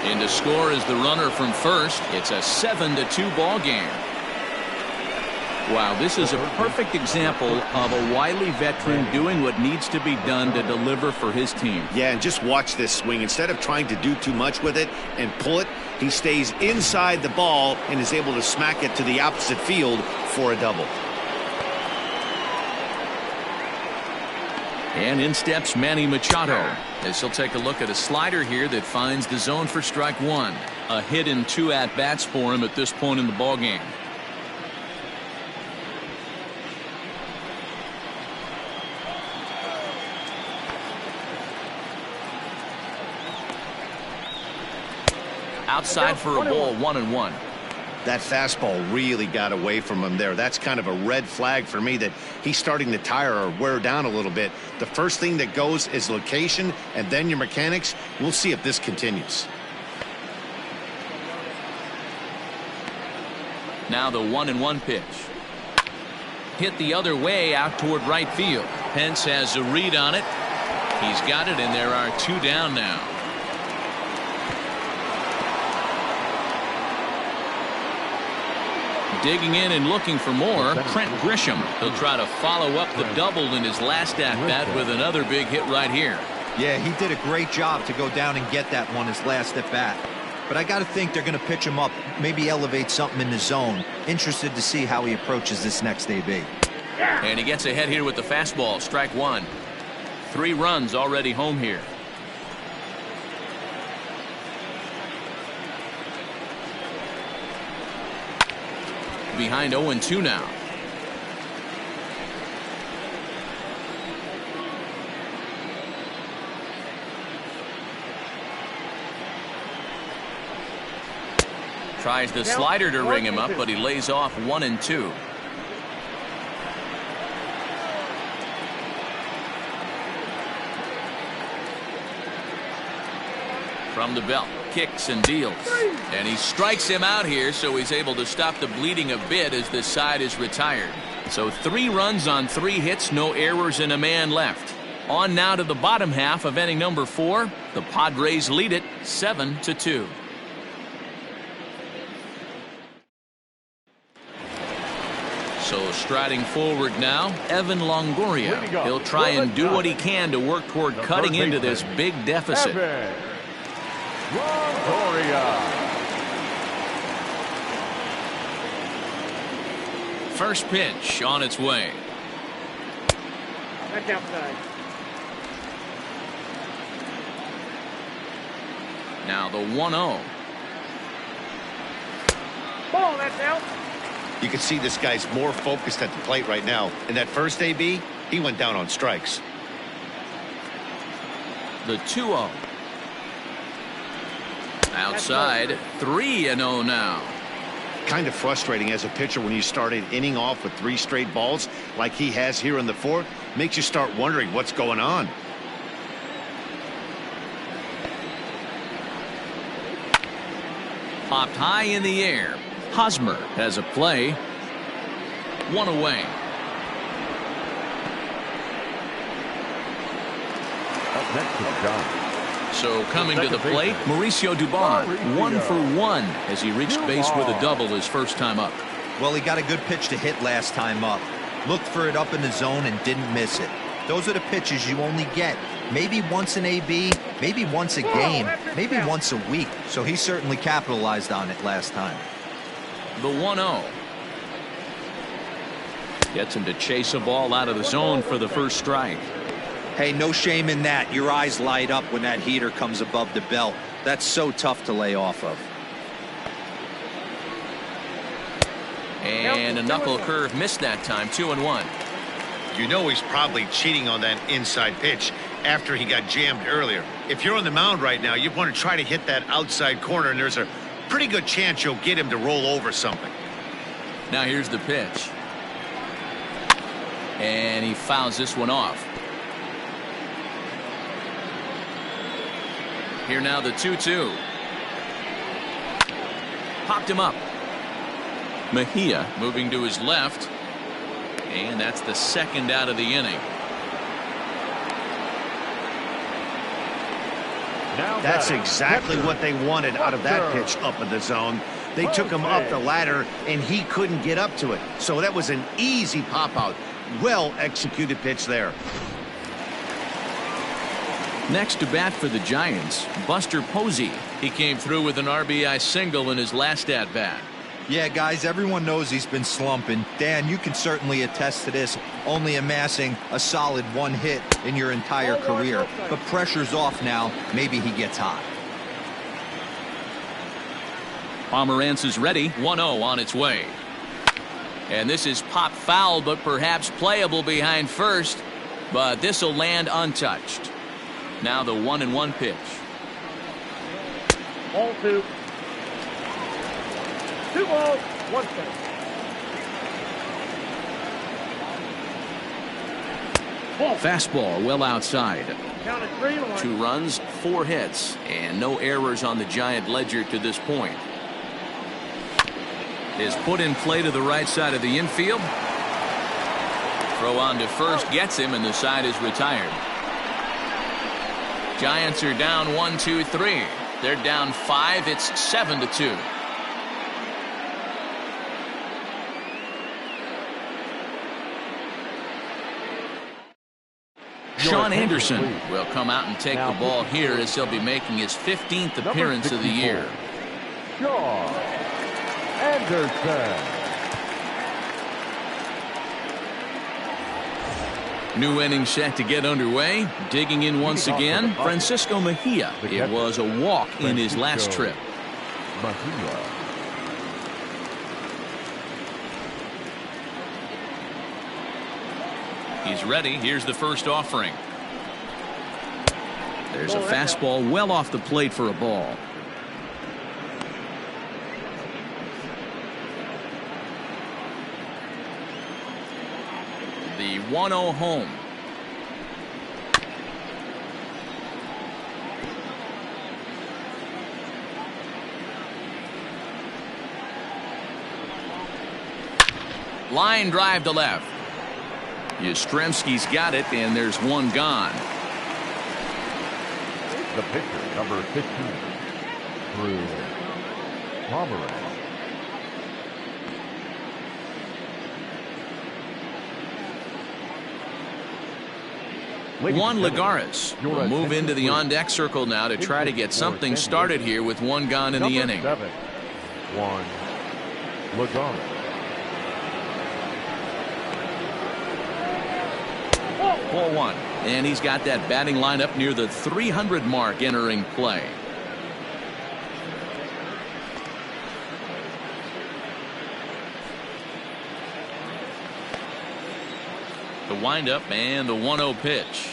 In to score is the runner from first. It's a 7-2 ball game. Wow, this is a perfect example of a wily veteran doing what needs to be done to deliver for his team. Yeah, and just watch this swing. Instead of trying to do too much with it and pull it, he stays inside the ball and is able to smack it to the opposite field for a double. And in steps Manny Machado as he'll take a look at a slider here that finds the zone for strike one. A hit in 2 at-bats for him at this point in the ballgame. Outside for a ball, 1-1. That fastball really got away from him there. That's kind of a red flag for me that he's starting to tire or wear down a little bit. The first thing that goes is location and then your mechanics. We'll see if this continues. Now the 1-1 pitch. Hit the other way out toward right field. Pence has a read on it. He's got it, and there are 2 down now. Digging in and looking for more, Trent Grisham. He'll try to follow up the double in his last at-bat with another big hit right here. Yeah, he did a great job to go down and get that one his last at-bat. But I got to think they're going to pitch him up, maybe elevate something in the zone. Interested to see how he approaches this next AB. And he gets ahead here with the fastball, strike one. 3 runs already home here. Behind 0-2 now. Tries the slider to ring him up, but he lays off 1-2. From the belt, kicks and deals. And he strikes him out here, so he's able to stop the bleeding a bit as this side is retired. So 3 runs on 3 hits, no errors, and a man left. On now to the bottom half of inning number 4. The Padres lead it 7-2. So striding forward now, Evan Longoria. He'll try and do what he can to work toward cutting into this big deficit. First pitch on its way. That's outside. Now the 1-0. Ball, that's out. You can see this guy's more focused at the plate right now. In that first AB, he went down on strikes. The 2-0. Outside, 3-0 now. Kind of frustrating as a pitcher when you start an inning off with 3 straight balls like he has here in the 4th. Makes you start wondering what's going on. Popped high in the air. Hosmer has a play. 1 away. Up next is John. So coming to the plate, Mauricio Dubon, 1 for 1 as he reached base with a double his first time up. Well, he got a good pitch to hit last time up. Looked for it up in the zone and didn't miss it. Those are the pitches you only get maybe once an AB, maybe once a game, maybe once a week. So he certainly capitalized on it last time. The 1-0. Gets him to chase a ball out of the zone for the first strike. Hey, no shame in that. Your eyes light up when that heater comes above the belt. That's so tough to lay off of. And a knuckle curve missed that time. 2-1. You know he's probably cheating on that inside pitch after he got jammed earlier. If you're on the mound right now, you want to try to hit that outside corner, and there's a pretty good chance you'll get him to roll over something. Now here's the pitch. And he fouls this one off. Here now the 2-2. Popped him up. Mejia moving to his left. And that's the second out of the inning. That's exactly what they wanted out of that pitch up in the zone. They took him up the ladder, and he couldn't get up to it. So that was an easy pop-out. Well-executed pitch there. Next to bat for the Giants, Buster Posey. He came through with an RBI single in his last at-bat. Yeah, guys, everyone knows he's been slumping. Dan, you can certainly attest to this, only amassing a solid 1 hit in your entire career. But pressure's off now. Maybe he gets hot. Pomerantz is ready. 1-0 on its way. And this is pop foul, but perhaps playable behind first. But this will land untouched. Now the 1-1 pitch. Ball 2. 2 balls, 1 strike. Fastball well outside. Count it 3-1. 2 runs, 4 hits, and no errors on the Giant ledger to this point. Is put in play to the right side of the infield. Throw on to first gets him, and the side is retired. Giants are down 1-2-3. They're down 5. It's 7-2. Sean Anderson will come out and take the ball here as he'll be making his 15th appearance of the year. Sean Anderson. New inning set to get underway. Digging in once again, Francisco Mejia. It was a walk in his last trip. He's ready. Here's the first offering. There's a fastball well off the plate for a ball. The 1-0 home. Line drive to left. Yastrzemski's got it, and there's 1 gone. The pitcher, number 15, Drew Pomerantz. Juan Lagares will move into the on-deck circle now to try to get something started here with 1 gone in the inning. 7, Juan Lagares. 4-1, and he's got that batting lineup near the 300 mark entering play. The windup and the 1-0 pitch.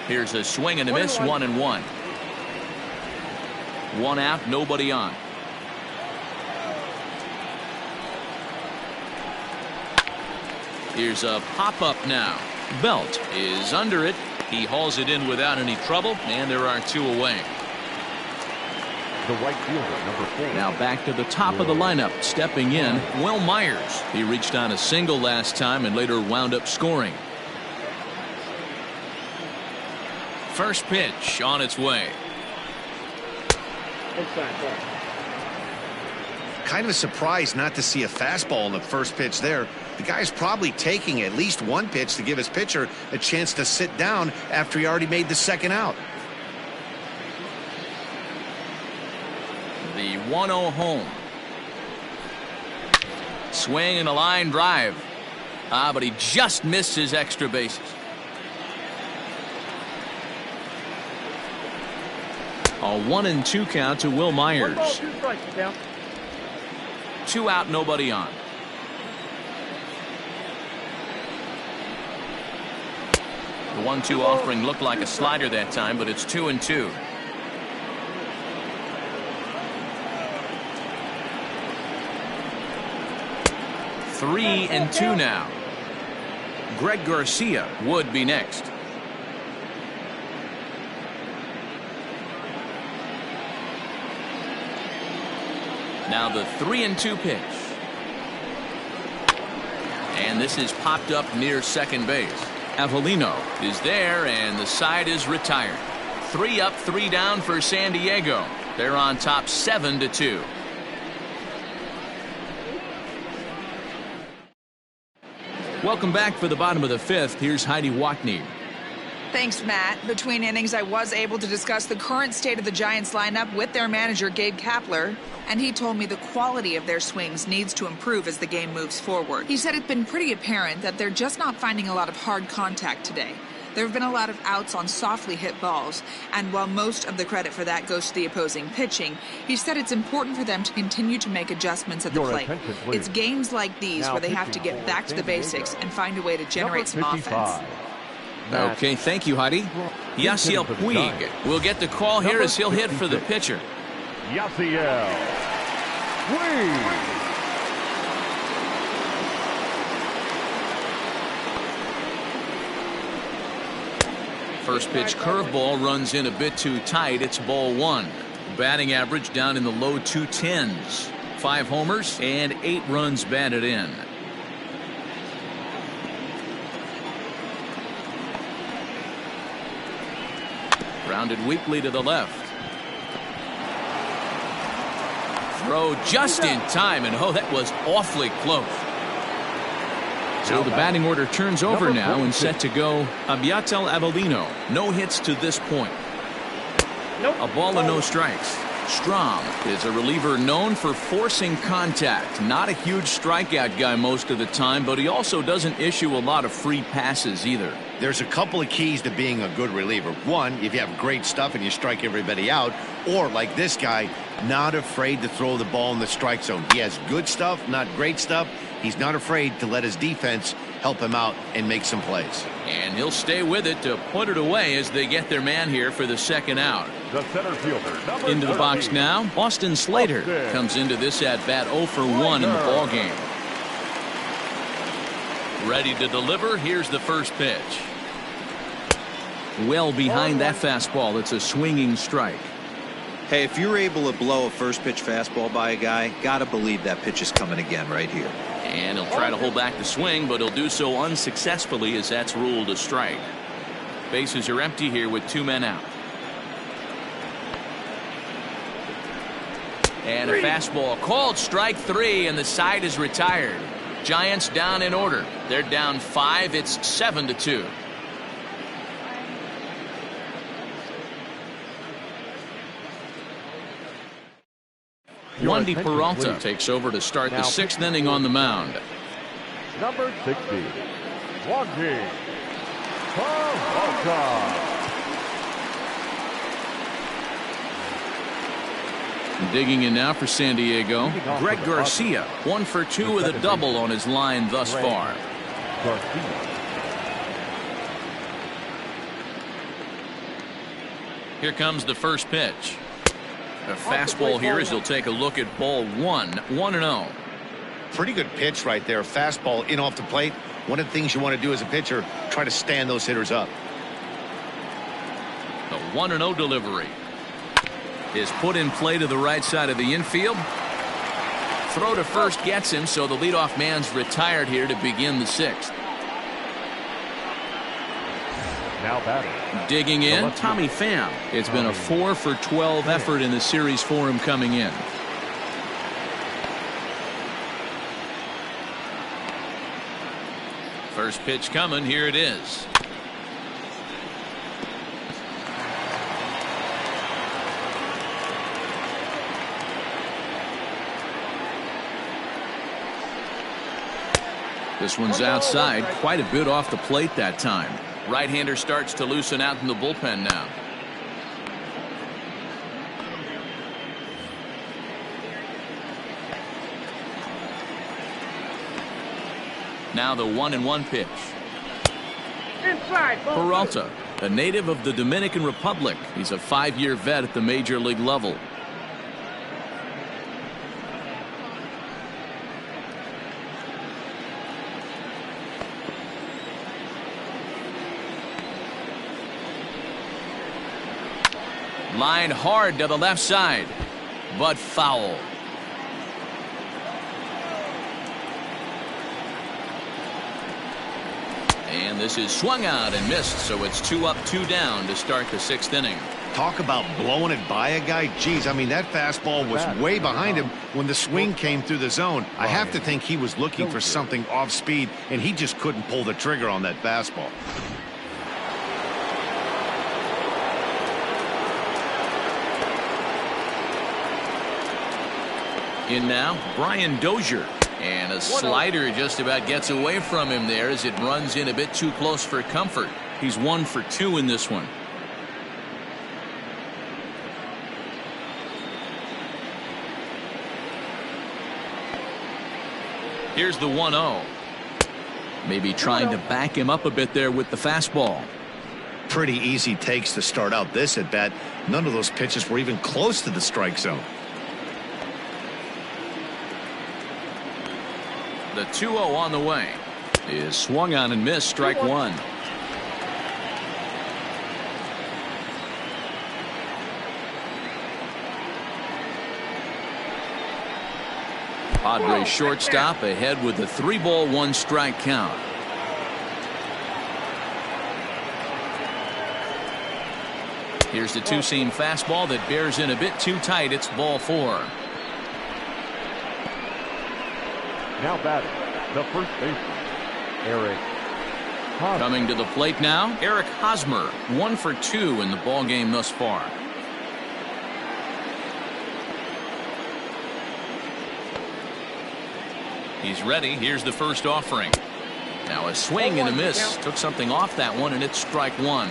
Here's a swing and a miss. 1-1. 1 out, nobody on. Here's a pop-up now. Belt is under it. He hauls it in without any trouble, and there are 2 away. The right fielder, number 4. Now back to the top of the lineup. Stepping in, Will Myers. He reached on a single last time and later wound up scoring. First pitch on its way. Kind of a surprise not to see a fastball in the first pitch there. The guy's probably taking at least 1 pitch to give his pitcher a chance to sit down after he already made the second out. The 1-0 home. Swing and a line drive. But he just missed his extra bases. A 1-2 count to Will Myers. 1 ball, 2 strikes, count. 2 out, nobody on. The 1-2 offering looked like a slider that time, but it's 2-2. Three and 2 now. Greg Garcia would be next. Now the 3-2 pitch. And this is popped up near second base. Avellino is there, and the side is retired. 3 up, 3 down for San Diego. They're on top 7-2. Welcome back for the bottom of the 5th. Here's Heidi Watney. Thanks, Matt. Between innings, I was able to discuss the current state of the Giants lineup with their manager, Gabe Kapler, and he told me the quality of their swings needs to improve as the game moves forward. He said it's been pretty apparent that they're just not finding a lot of hard contact today. There have been a lot of outs on softly hit balls, and while most of the credit for that goes to the opposing pitching, he said it's important for them to continue to make adjustments at the plate. It's games like these where they have to get back to the basics and find a way to generate some offense. Okay, thank you, Heidi. Yasiel Puig will get the call here as he'll hit for the pitcher. Yasiel Puig. First pitch curveball runs in a bit too tight. It's ball one. Batting average down in the low 210s. 5 homers and 8 runs batted in. Grounded weakly to the left. Throw just in time, and oh, that was awfully close. So the batting order turns over now and set to go Abiatel Avelino. No hits to this point. A ball and no strikes. Strom is a reliever known for forcing contact. Not a huge strikeout guy most of the time, but he also doesn't issue a lot of free passes either. There's a couple of keys to being a good reliever. One, if you have great stuff and you strike everybody out, or like this guy, not afraid to throw the ball in the strike zone. He has good stuff, not great stuff. He's not afraid to let his defense help him out and make some plays. And he'll stay with it to put it away as they get their man here for the second out. The center fielder, into the box now, Austin Slater comes into this at-bat 0 for 1 in the ballgame. Ready to deliver. Here's the first pitch. Well behind that fastball. It's a swinging strike. Hey, if you're able to blow a first pitch fastball by a guy, gotta believe that pitch is coming again right here. And he'll try to hold back the swing, but he'll do so unsuccessfully as that's ruled a strike. Bases are empty here with 2 men out. And a fastball called strike 3, and the side is retired. Giants down in order. They're down 5. It's 7-2. Wandy Peralta takes over to start the 6th inning on the mound. Number 60, Wandy Peralta. Digging in now for San Diego, Greg Garcia, 1 for 2 with a double on his line thus far. Here comes the first pitch. A fastball here as he'll take a look at ball 1, 1-0. Pretty good pitch right there. Fastball in off the plate. One of the things you want to do as a pitcher, try to stand those hitters up. The 1-0 delivery is put in play to the right side of the infield. Throw to first gets him, so the leadoff man's retired here to begin the 6th. Now batting. Digging in, Tommy Pham. It's been a 4 for 12 effort in the series for him coming in. First pitch coming. Here it is. This one's outside, quite a bit off the plate that time. Right-hander starts to loosen out in the bullpen now. Now the 1-1 pitch. Inside. Peralta, a native of the Dominican Republic. He's a 5-year vet at the major league level. Line hard to the left side, but foul. And this is swung out and missed, so it's 2 up, 2 down to start the 6th inning. Talk about blowing it by a guy. Geez, I mean, that fastball was way behind him when the swing came through the zone. I have to think he was looking for something off speed, and he just couldn't pull the trigger on that fastball. In now, Brian Dozier. And a slider just about gets away from him there as it runs in a bit too close for comfort. He's 1 for 2 in this one. Here's the 1-0. Maybe trying to back him up a bit there with the fastball. Pretty easy takes to start out this at bat. None of those pitches were even close to the strike zone. The 2-0 on the way is swung on and missed. Strike one. Padres shortstop ahead with a 3-ball 1-strike count. Here's the two-seam fastball that bears in a bit too tight. It's ball 4. Now batting, the first baseman, Eric Hosmer. Coming to the plate now, Eric Hosmer, 1 for 2 in the ball game thus far. He's ready. Here's the first offering. Now a swing and a miss. Took something off that one, and it's strike one.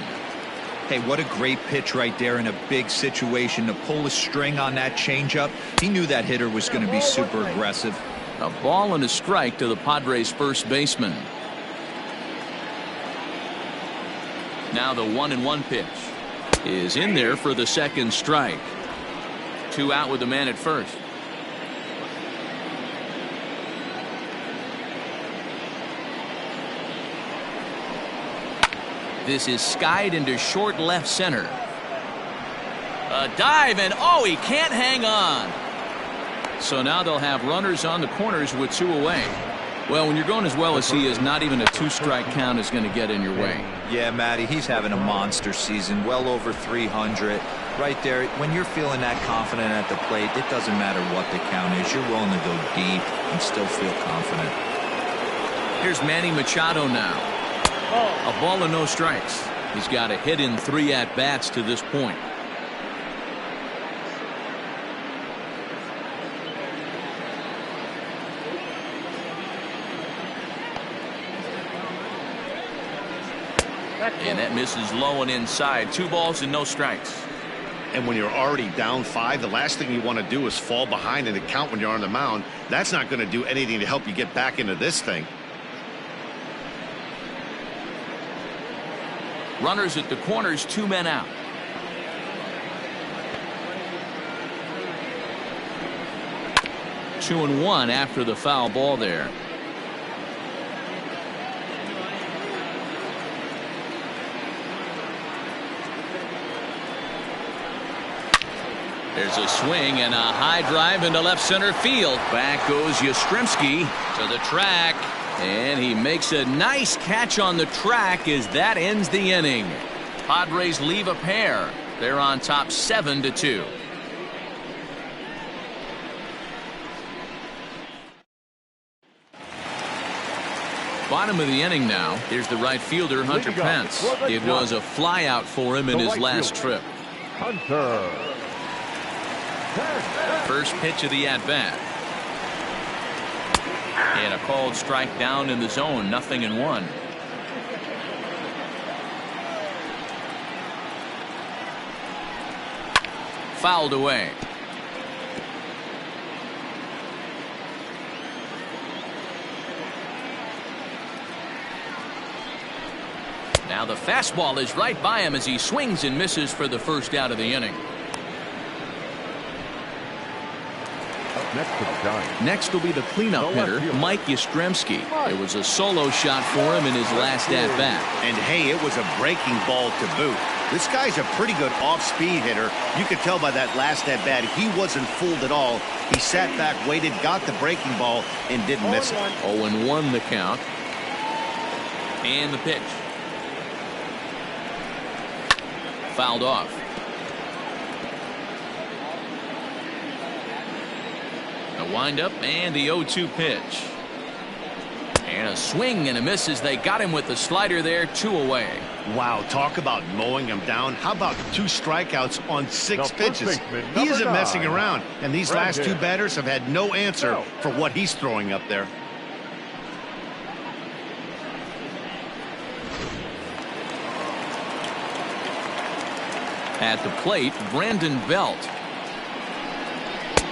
Hey, what a great pitch right there in a big situation to pull a string on that changeup. He knew that hitter was going to be super aggressive. A ball and a strike to the Padres first baseman. Now the 1-1 pitch is in there for the second strike. 2 out with the man at first. This is skied into short left center. A dive, and oh, he can't hang on. So now they'll have runners on the corners with 2 away. Well, when you're going as well as he is, not even a 2-strike count is going to get in your way. Yeah, Matty, he's having a monster season, well over 300. Right there, when you're feeling that confident at the plate, it doesn't matter what the count is. You're willing to go deep and still feel confident. Here's Manny Machado now. A ball and no strikes. He's got a hit in 3 at-bats to this point. And that misses low and inside. 2 balls and no strikes. And when you're already down 5, the last thing you want to do is fall behind in the count when you're on the mound. That's not going to do anything to help you get back into this thing. Runners at the corners, 2 men out. Two and one after the foul ball there. There's a swing and a high drive into left center field. Back goes Yastrzemski to the track. And he makes a nice catch on the track as that ends the inning. Padres leave a pair. They're on top 7-2. Bottom of the inning now. Here's the right fielder, Hunter Pence. It was a flyout for him in his last trip. Hunter. First pitch of the at-bat. And a called strike down in the zone. 0-1. Fouled away. Now the fastball is right by him as he swings and misses for the first out of the inning. Next to the Giants. Next will be the cleanup hitter, Mike Yastrzemski. It was a solo shot for him in his last at-bat. And hey, it was a breaking ball to boot. This guy's a pretty good off-speed hitter. You could tell by that last at-bat he wasn't fooled at all. He sat back, waited, got the breaking ball, and didn't miss it. 0-1 the count. And the pitch. Fouled off. The windup and the 0-2 pitch. And a swing and a miss as they got him with the slider there, 2 away. Wow, talk about mowing him down. How about 2 strikeouts on 6 The pitches? first baseman, He isn't number messing 9, around, and these last 2 Brandon. batters have had no answer for what he's throwing up there. At the plate, Brandon Belt.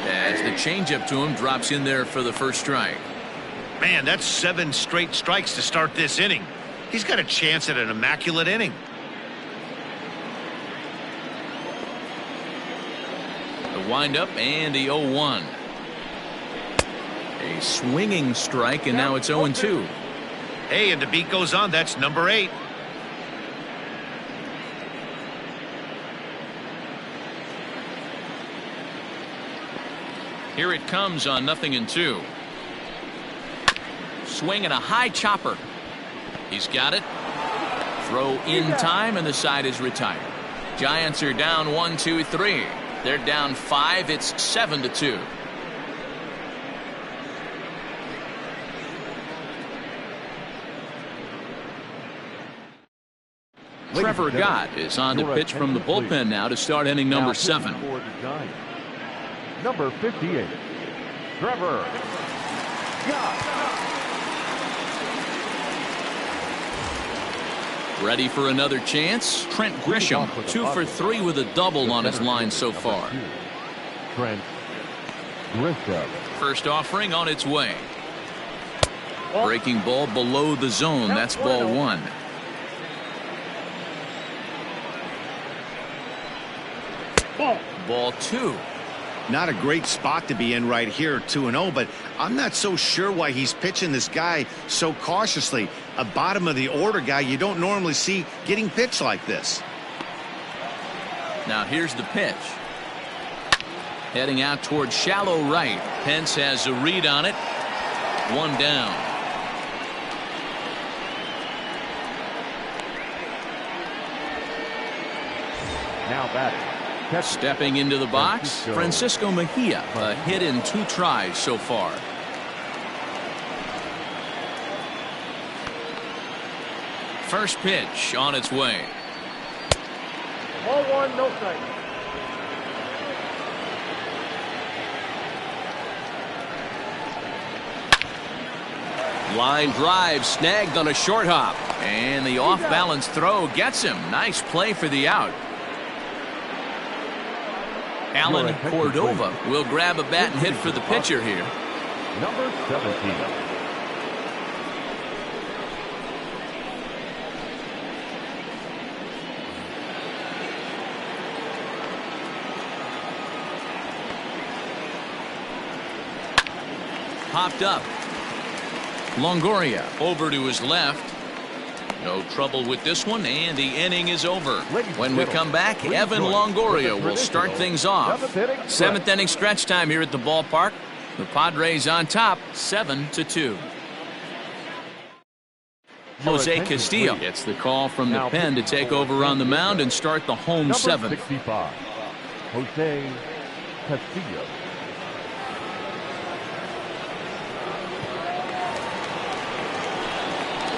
As the changeup to him drops in there for the first strike. Man, that's 7 straight strikes to start this inning. He's got a chance at an immaculate inning. The windup and the 0-1. A swinging strike, and now it's 0-2. Hey, and the beat goes on. That's number 8. Here it comes on 0-2. Swing and a high chopper. He's got it. Throw in time, and the side is retired. Giants are down 1-2-3. They're down 5. It's 7-2. Trevor Gott is on to pitch from the bullpen now to start inning number 7. For the Giants, number 58, Trevor Gott. Ready for another chance? Trent Grisham, 2 for 3 with a double on his line so far. Trent Grisham. First offering on its way. Breaking ball below the zone. That's ball 1. Ball 2. Not a great spot to be in right here, 2-0, but I'm not so sure why he's pitching this guy so cautiously. A bottom of the order guy you don't normally see getting pitched like this. Now here's the pitch. Heading out towards shallow right. Pence has a read on it. 1 down. Now batting. Stepping into the box, Francisco Mejia. A hit in 2 tries so far. First pitch on its way. 0-1, no strike. Line drive snagged on a short hop. And the off-balance throw gets him. Nice play for the out. Alan Cordova will grab a bat and hit for the pitcher here. Number 17. Popped up. Longoria over to his left. No trouble with this one, and the inning is over. When we come back, Evan Longoria will start things off. 7th inning stretch time here at the ballpark. The Padres on top, 7-2. Jose Castillo gets the call from the pen to take over on the mound and start the home Number 7th. 65, Jose Castillo.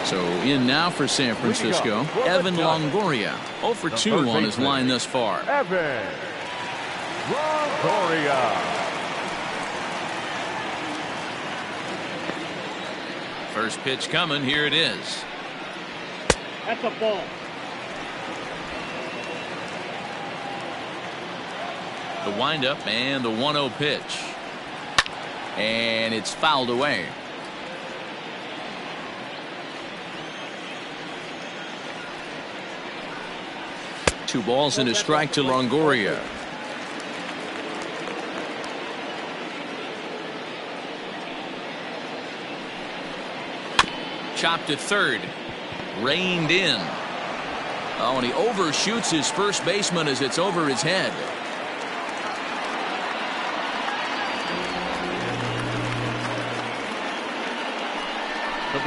So in now for San Francisco, Evan Longoria. 0 for 2 on his line thus far. Evan Longoria. First pitch coming. Here it is. That's a ball. The windup and the 1-0 pitch. And it's fouled away. Two balls and a strike to Longoria. Chopped to third. Reined in. Oh, and he overshoots his first baseman as it's over his head.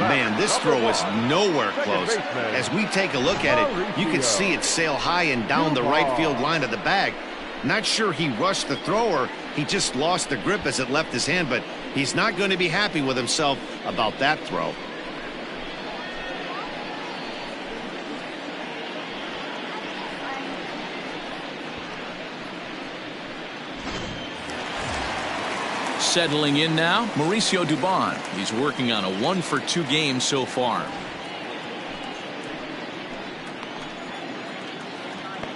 Man, this throw is nowhere close. As we take a look at it, you can see it sail high and down the right field line of the bag. Not sure he rushed the throw or he just lost the grip as it left his hand, but he's not going to be happy with himself about that throw. Settling in now, Mauricio Dubon. He's working on a 1-for-2 game so far.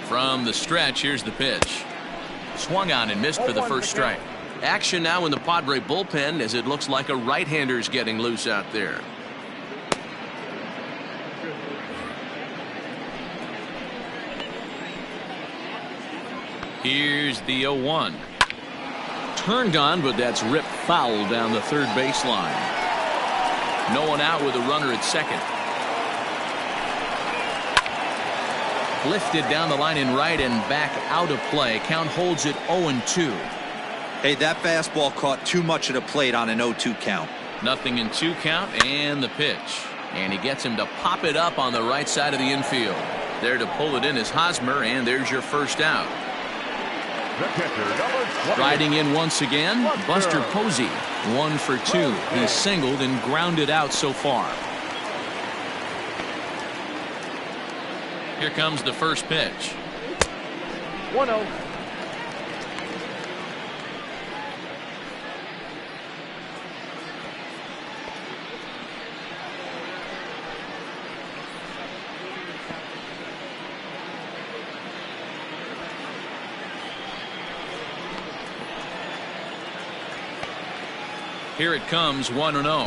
From the stretch, here's the pitch. Swung on and missed for the first strike. Action now in the Padre bullpen as it looks like a right-hander's getting loose out there. Here's the 0-1. Turned on, but that's ripped foul down the third baseline. No one out with a runner at second. Lifted down the line in right and back out of play. Count holds it 0-2. Hey, that fastball caught too much of the plate on an 0-2 count. Nothing in 2 count, and the pitch. And he gets him to pop it up on the right side of the infield. There to pull it in is Hosmer, and there's your first out. Riding in once again, Buster Posey. 1 for 2. He's singled and grounded out so far. Here comes the first pitch. 1-0. Here it comes, 1-0.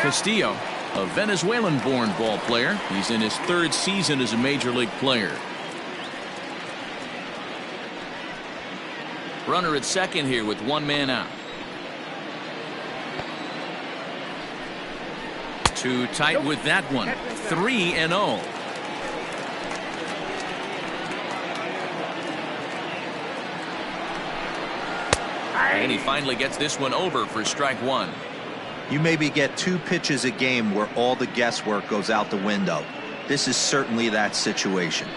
Castillo, a Venezuelan-born ball player. He's in his 3rd season as a major league player. Runner at second here with 1 man out. Too tight with that one. 3-0. And he finally gets this one over for strike 1. You maybe get 2 pitches a game where all the guesswork goes out the window. This is certainly that situation.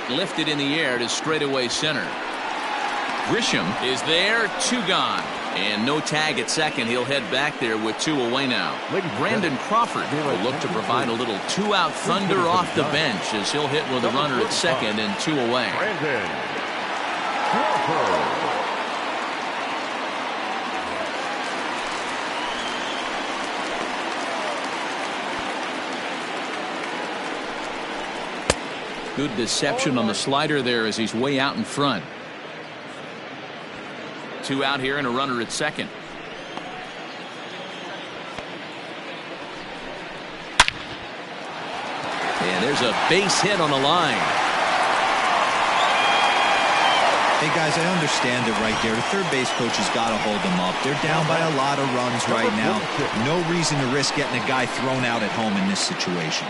Lifted in the air to straightaway center. Grisham is there, 2 gone. And no tag at second. He'll head back there with 2 away now. Brandon Crawford will look to provide a little 2-out thunder off the bench as he'll hit with a runner at second and 2 away. Brandon Crawford. Good deception on the slider there as he's way out in front. 2 out here and a runner at second. And there's a base hit on the line. Hey guys, I understand it right there. The third base coach has got to hold them up. They're down by a lot of runs right now. No reason to risk getting a guy thrown out at home in this situation.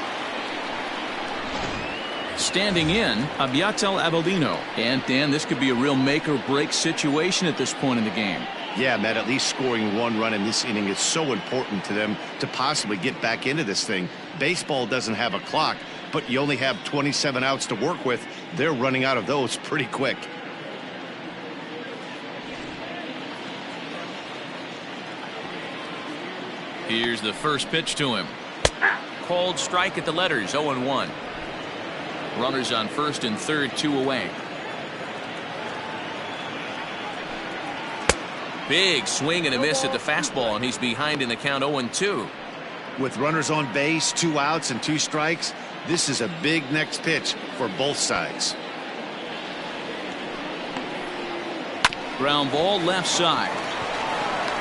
Standing in, Abiatel Abelino. And Dan, this could be a real make or break situation at this point in the game. Yeah, Matt, at least scoring 1 run in this inning is so important to them to possibly get back into this thing. Baseball doesn't have a clock, but you only have 27 outs to work with. They're running out of those pretty quick. Here's the first pitch to him. Called strike at the letters, 0-1. Runners on first and third, 2 away. Big swing and a miss at the fastball, and he's behind in the count 0-2. With runners on base, 2 outs and 2 strikes, this is a big next pitch for both sides. Ground ball left side.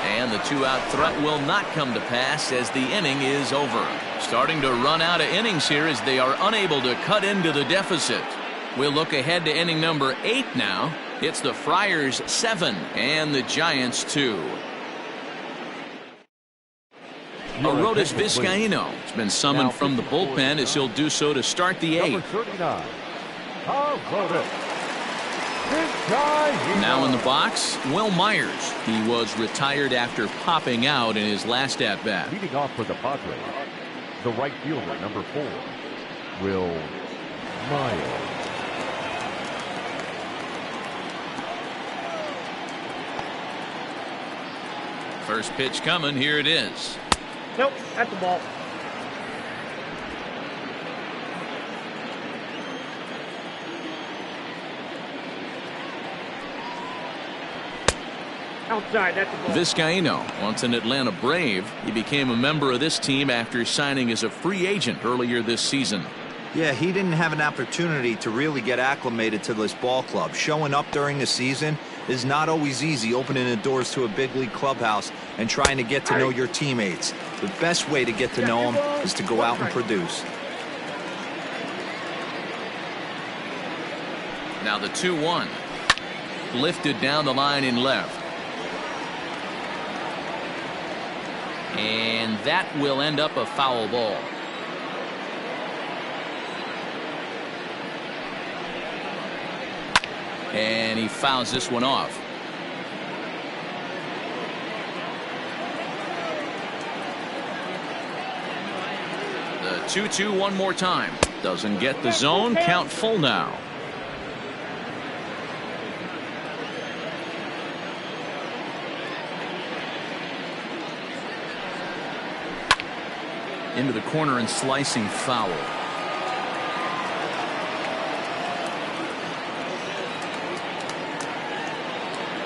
And the 2-out threat will not come to pass as the inning is over. Starting to run out of innings here as they are unable to cut into the deficit. We'll look ahead to inning number 8 now. It's the Friars 7 and the Giants 2. Arodys Vizcaíno has been summoned from the bullpen as he'll do so to start the 8th. Now in the box, Will Myers. He was retired after popping out in his last at-bat. Leading off for the Padres, the right fielder, number 4, Will Myers. First pitch coming. Here it is. Nope, that's the ball. Outside, that's the ball. Vizcaíno, once an Atlanta Brave, he became a member of this team after signing as a free agent earlier this season. Yeah, he didn't have an opportunity to really get acclimated to this ball club. Showing up during the season is not always easy, opening the doors to a big league clubhouse and trying to get to know your teammates. The best way to get to know them is to go out and produce. Now the 2-1. Lifted down the line in left. And that will end up a foul ball. And he fouls this one off. The 2-2 one more time. Doesn't get the zone. Count full now. Into the corner and slicing foul.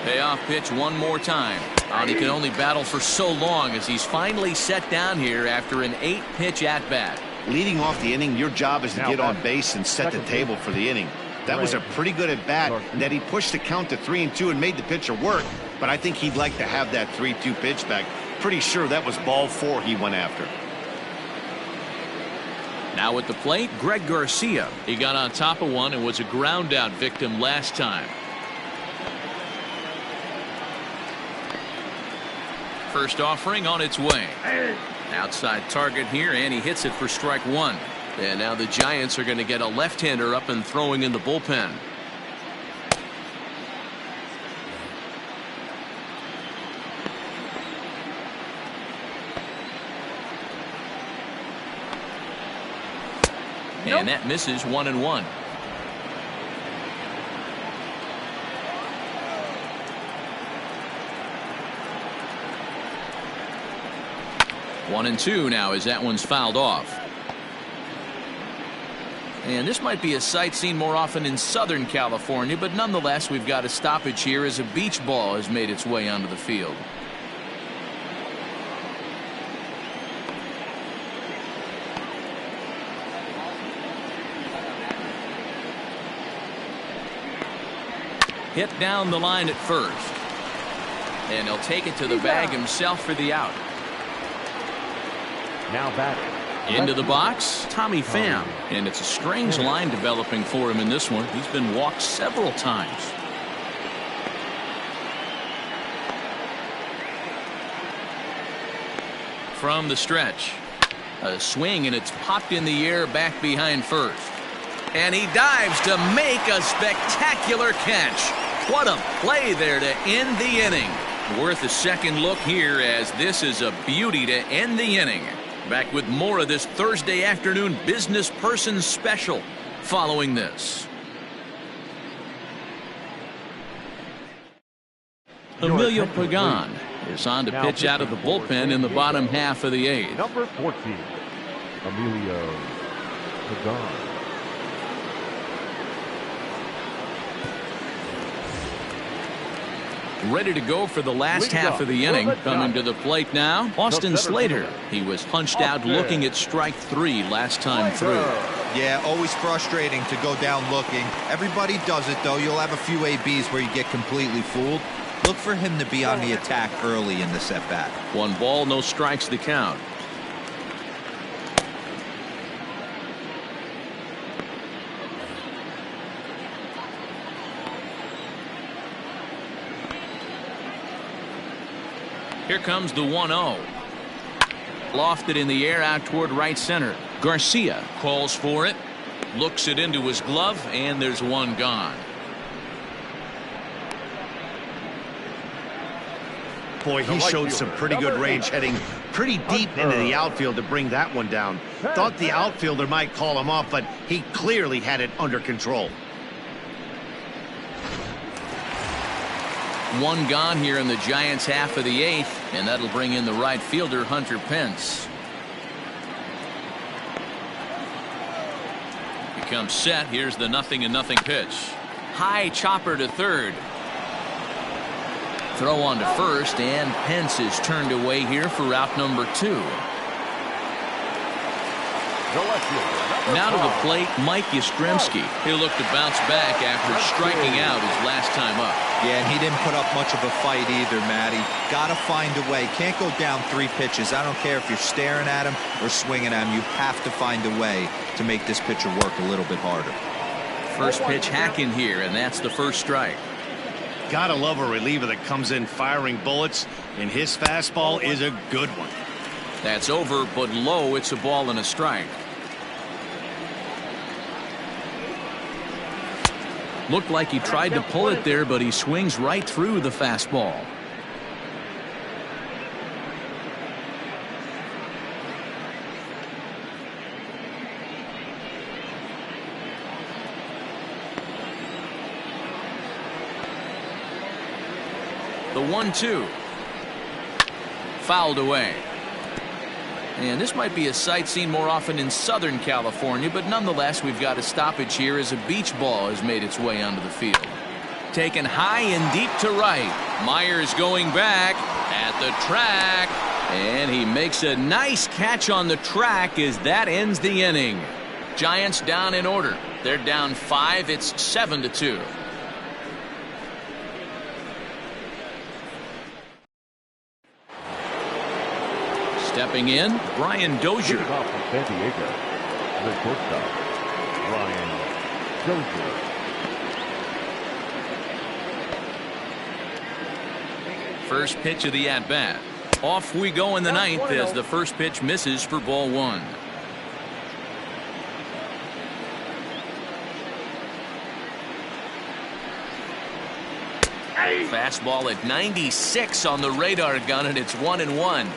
Payoff pitch one more time. And he can only battle for so long as he's finally set down here after an 8-pitch at-bat. Leading off the inning, your job is to get on base and set the table for the inning. That was a pretty good at-bat, and that he pushed the count to 3-2 and made the pitcher work, but I think he'd like to have that 3-2 pitch back. Pretty sure that was ball 4 he went after. Now at the plate, Greg Garcia. He got on top of one and was a ground out victim last time. First offering on its way. Outside target here, and he hits it for strike one. And now the Giants are going to get a left-hander up and throwing in the bullpen. And that misses 1-1. One and two now as that one's fouled off. And this might be a sight seen more often in Southern California, but nonetheless we've got a stoppage here as a beach ball has made its way onto the field. Hit down the line at first. And he'll take it to the bag himself for the out. Now back. Into the box, Tommy Pham. And it's a strange line developing for him in this one. He's been walked several times. From the stretch. A swing, and it's popped in the air back behind first. And he dives to make a spectacular catch. What a play there to end the inning. Worth a second look here, as this is a beauty to end the inning. Back with more of this Thursday afternoon business person special following this. Emilio Pagan is on to pitch out of the bullpen in the bottom half of the eighth. Number 14, Emilio Pagan. Ready to go for the last half of the inning. Coming to the plate now, Austin Slater. He was punched out looking at strike three last time through. Yeah, always frustrating to go down looking. Everybody does it, though. You'll have a few ABs where you get completely fooled. Look for him to be on the attack early in the at-bat. 1 ball, no strikes the count. Here comes the 1-0. Lofted in the air out toward right center. Garcia calls for it. Looks it into his glove, and there's one gone. Boy, he showed some pretty good range, heading pretty deep into the outfield to bring that one down. Thought the outfielder might call him off, but he clearly had it under control. One gone here in the Giants' half of the 8th, and that'll bring in the right fielder, Hunter Pence. He comes set. Here's the 0-0 pitch. High chopper to third. Throw on to first, and Pence is turned away here for route number 2. Now to the plate, Mike Yastrzemski. He'll look to bounce back after striking out his last time up. Yeah, and he didn't put up much of a fight either, Matty. Got to find a way. Can't go down 3 pitches. I don't care if you're staring at him or swinging at him. You have to find a way to make this pitcher work a little bit harder. First pitch hacking here, and that's the first strike. Gotta love a reliever that comes in firing bullets, and his fastball is a good one. That's over, but low. It's a ball and a strike. Looked like he tried to pull it there, but he swings right through the fastball. The 1-2. Fouled away. And this might be a sight seen more often in Southern California, but nonetheless, we've got a stoppage here as a beach ball has made its way onto the field. Taken high and deep to right. Myers going back at the track. And he makes a nice catch on the track as that ends the inning. Giants down in order. They're down 5. It's 7-2. Stepping in, Brian Dozier. Leading off from San Diego, the shortstop, Brian Dozier. First pitch of the at-bat. Off we go in the 9th as the first pitch misses for ball 1. Fastball at 96 on the radar gun, and it's 1-1.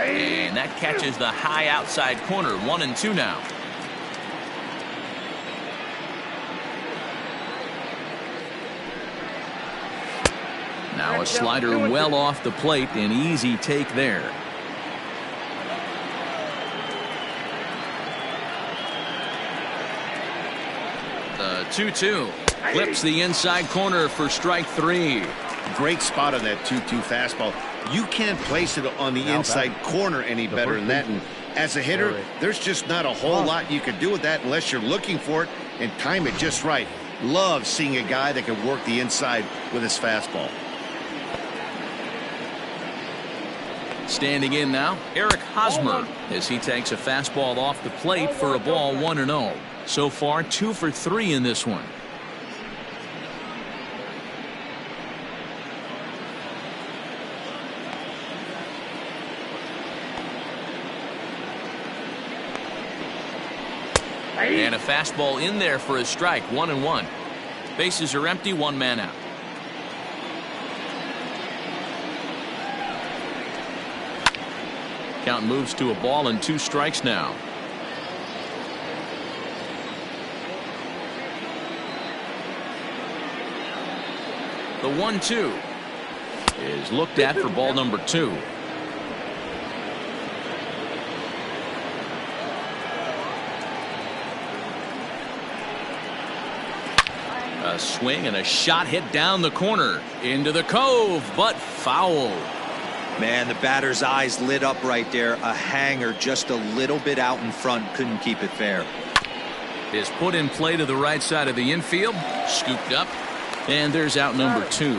And that catches the high outside corner. 1-2 now. Now a slider well off the plate. An easy take there. The 2-2. Flips the inside corner for strike 3. Great spot on that 2-2 fastball. You can't place it on the inside corner any better than that. And as a hitter, there's just not a whole lot you can do with that unless you're looking for it and time it just right. Love seeing a guy that can work the inside with his fastball. Standing in now, Eric Hosmer, as he takes a fastball off the plate for a ball 1-0. So far 2 for 3 in this one. And a fastball in there for a strike. 1-1. Bases are empty. 1 man out. Count moves to a ball and 2 strikes now. The 1-2 is looked at for ball number 2. A swing and a shot hit down the corner into the cove, but foul. Man, the batter's eyes lit up right there. A hanger just a little bit out in front. Couldn't keep it fair. Is put in play to the right side of the infield. Scooped up. And there's out number 2. The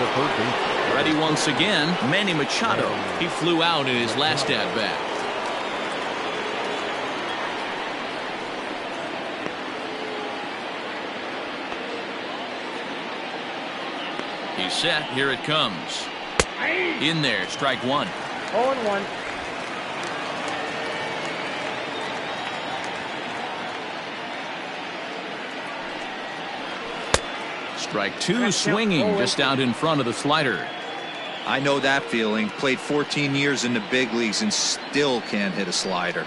third base. Ready once again, Manny Machado. He flew out in his last at-bat. He's set. Here it comes. In there. Strike 1. 0-1. Strike 2 swinging just out in front of the slider. I know that feeling. Played 14 years in the big leagues and still can't hit a slider.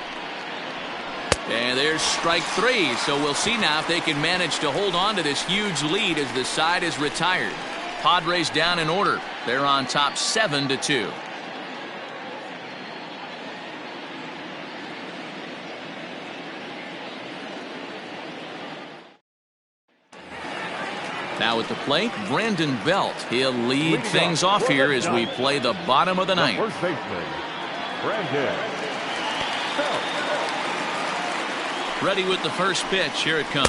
And there's strike three. So we'll see now if they can manage to hold on to this huge lead as the side is retired. Padres down in order. They're on top 7-2. Now at the plate, Brandon Belt. He'll lead things off here as we play the bottom of the ninth. First baseman, Brandon Belt. Ready with the first pitch. Here it comes.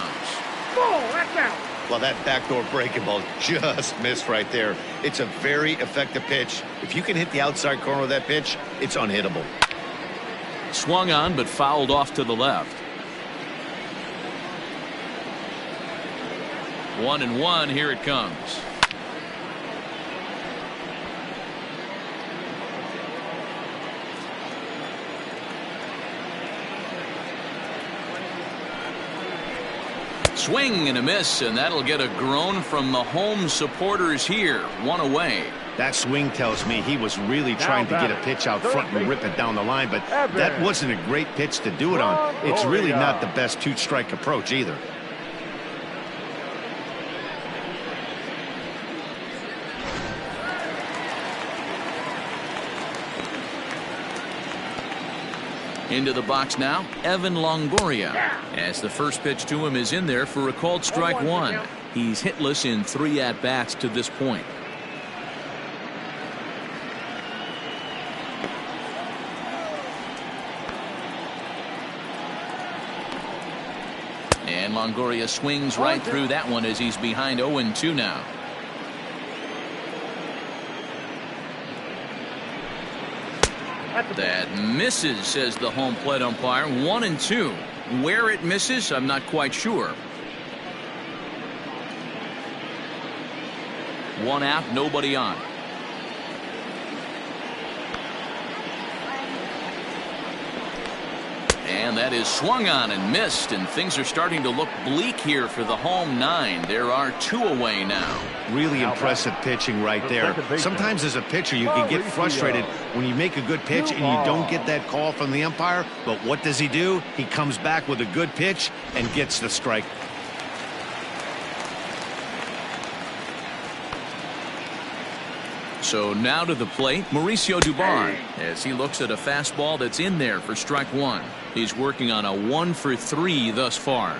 Ball, that's out. Well, that backdoor breaking ball just missed right there. It's a very effective pitch. If you can hit the outside corner of that pitch, it's unhittable. Swung on but fouled off to the left. 1-1. Here it comes. Swing and a miss, and that'll get a groan from the home supporters here. One away. That swing tells me he was really trying to get a pitch out front and rip it down the line, but that wasn't a great pitch to do it on. It's really not the best two-strike approach either. Into the box now, Evan Longoria, as the first pitch to him is in there for a called strike one. He's hitless in 3 at-bats to this point. And Longoria swings right through that one as he's behind 0-2 now. That misses, says the home plate umpire. 1-2. Where it misses, I'm not quite sure. 1 out, nobody on. And that is swung on and missed, and things are starting to look bleak here for the home 9. There are 2 away now. Really impressive pitching right there. Sometimes as a pitcher you can get frustrated when you make a good pitch and you don't get that call from the umpire, but what does he do? He comes back with a good pitch and gets the strike. So now to the plate, Mauricio Dubon, as he looks at a fastball that's in there for strike one. He's working on a 1-for-3 thus far.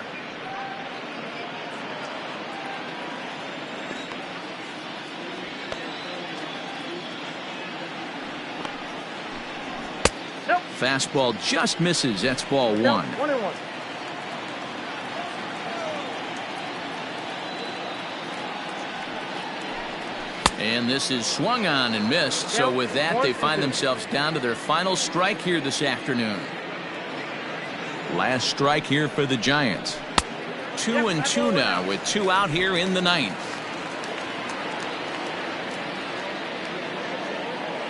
Fastball just misses. That's ball 1. 1-1. And this is swung on and missed. So with that, they find themselves down to their final strike here this afternoon. Last strike here for the Giants. 2-2 now with 2 out here in the 9th.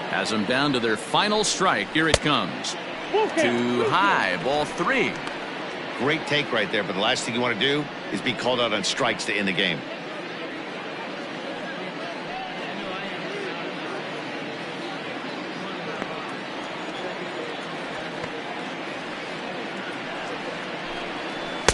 Has them down to their final strike. Here it comes. Too high. Ball 3. Great take right there, but the last thing you want to do is be called out on strikes to end the game.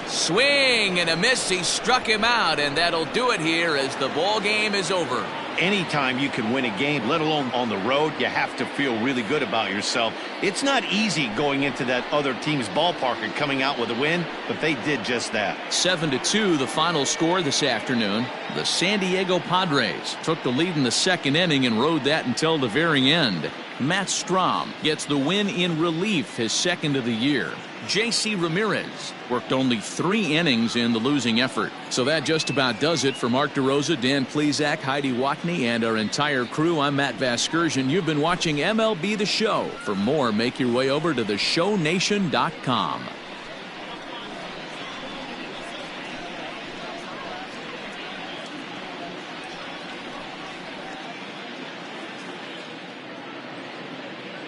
Swing and a miss. He struck him out, and that'll do it here as the ball game is over. Anytime you can win a game, let alone on the road, you have to feel really good about yourself. It's not easy going into that other team's ballpark and coming out with a win, but they did just that. 7-2 the final score this afternoon. The San Diego Padres took the lead in the 2nd inning and rode that until the very end. Matt Strahm gets the win in relief, his 2nd of the year. J.C. Ramirez worked only 3 innings in the losing effort. So that just about does it for Mark DeRosa, Dan Plesac, Heidi Watney, and our entire crew. I'm Matt Vasgersian. You've been watching MLB The Show. For more, make your way over to theshownation.com.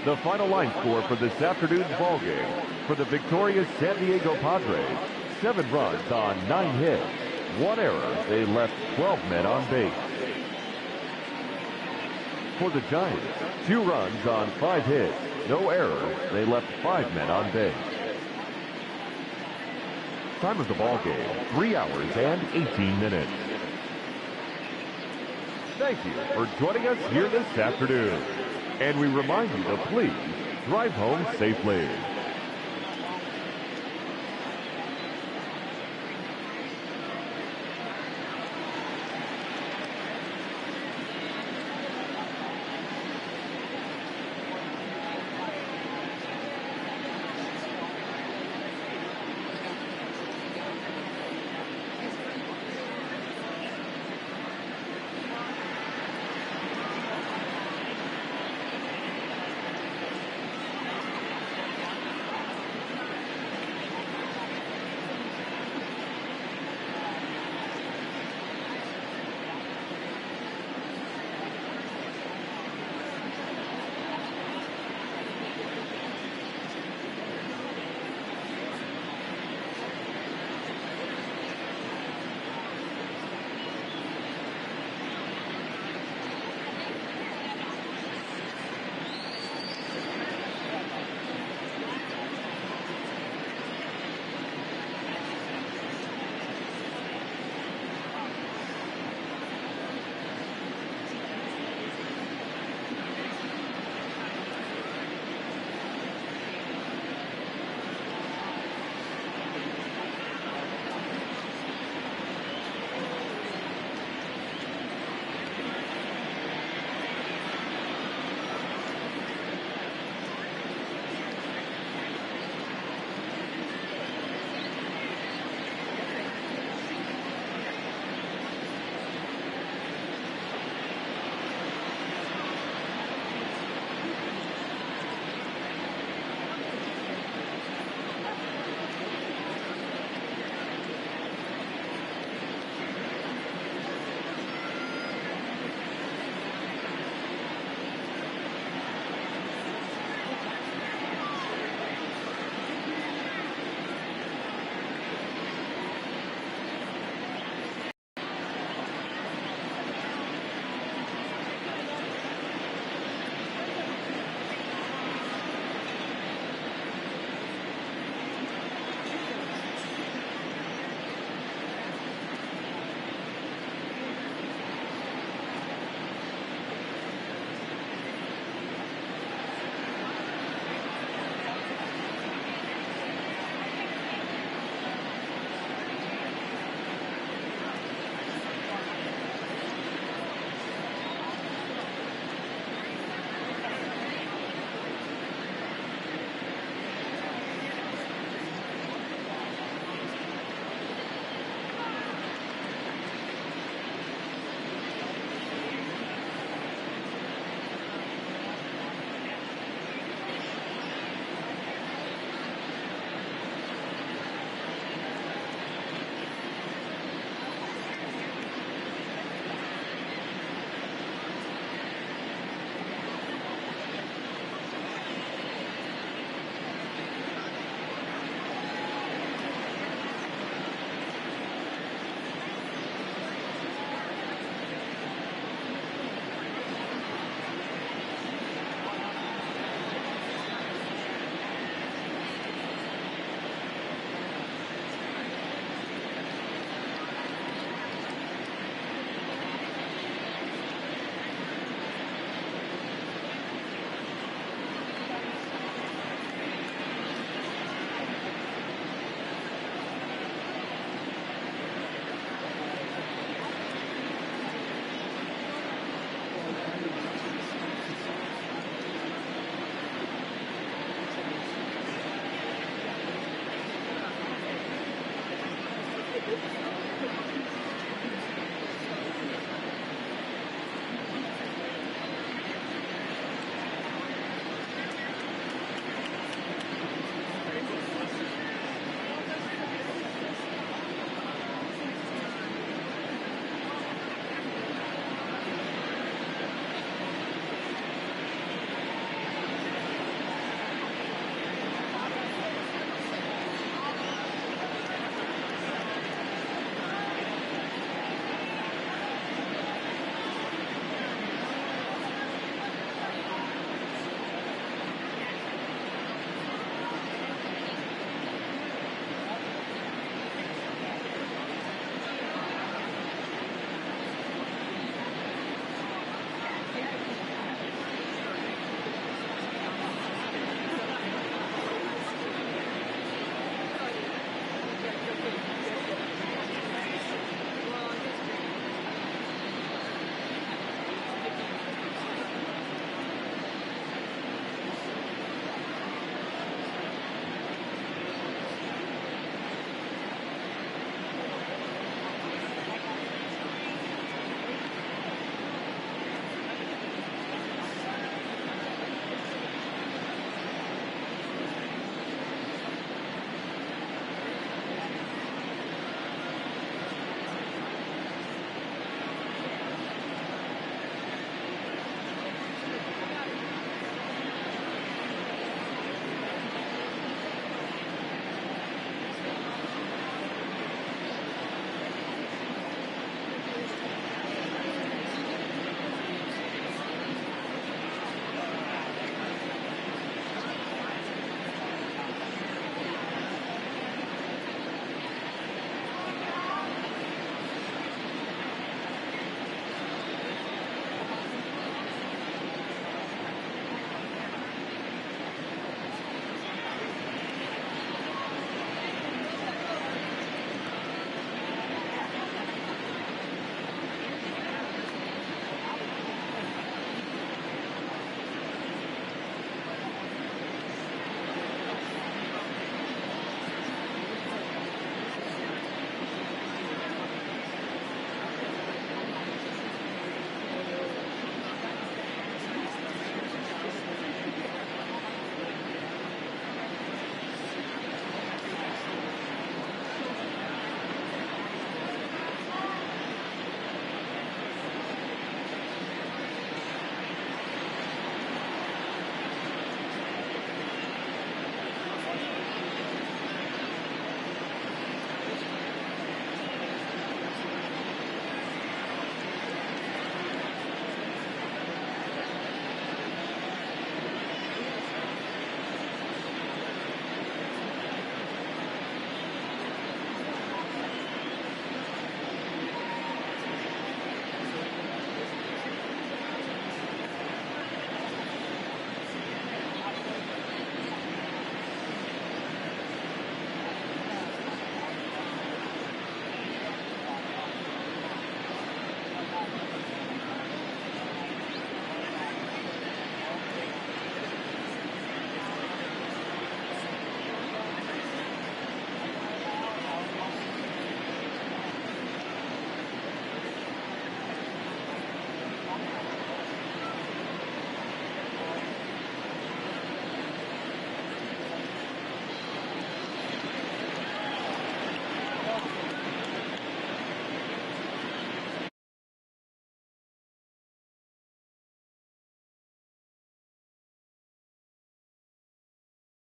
The final line score for this afternoon's ballgame for the victorious San Diego Padres: 7 runs on 9 hits, 1 error. They left 12 men on base. For the Giants, 2 runs on 5 hits, no errors. They left 5 men on base. Time of the ball game, 3 hours and 18 minutes. Thank you for joining us here this afternoon. And we remind you to please drive home safely.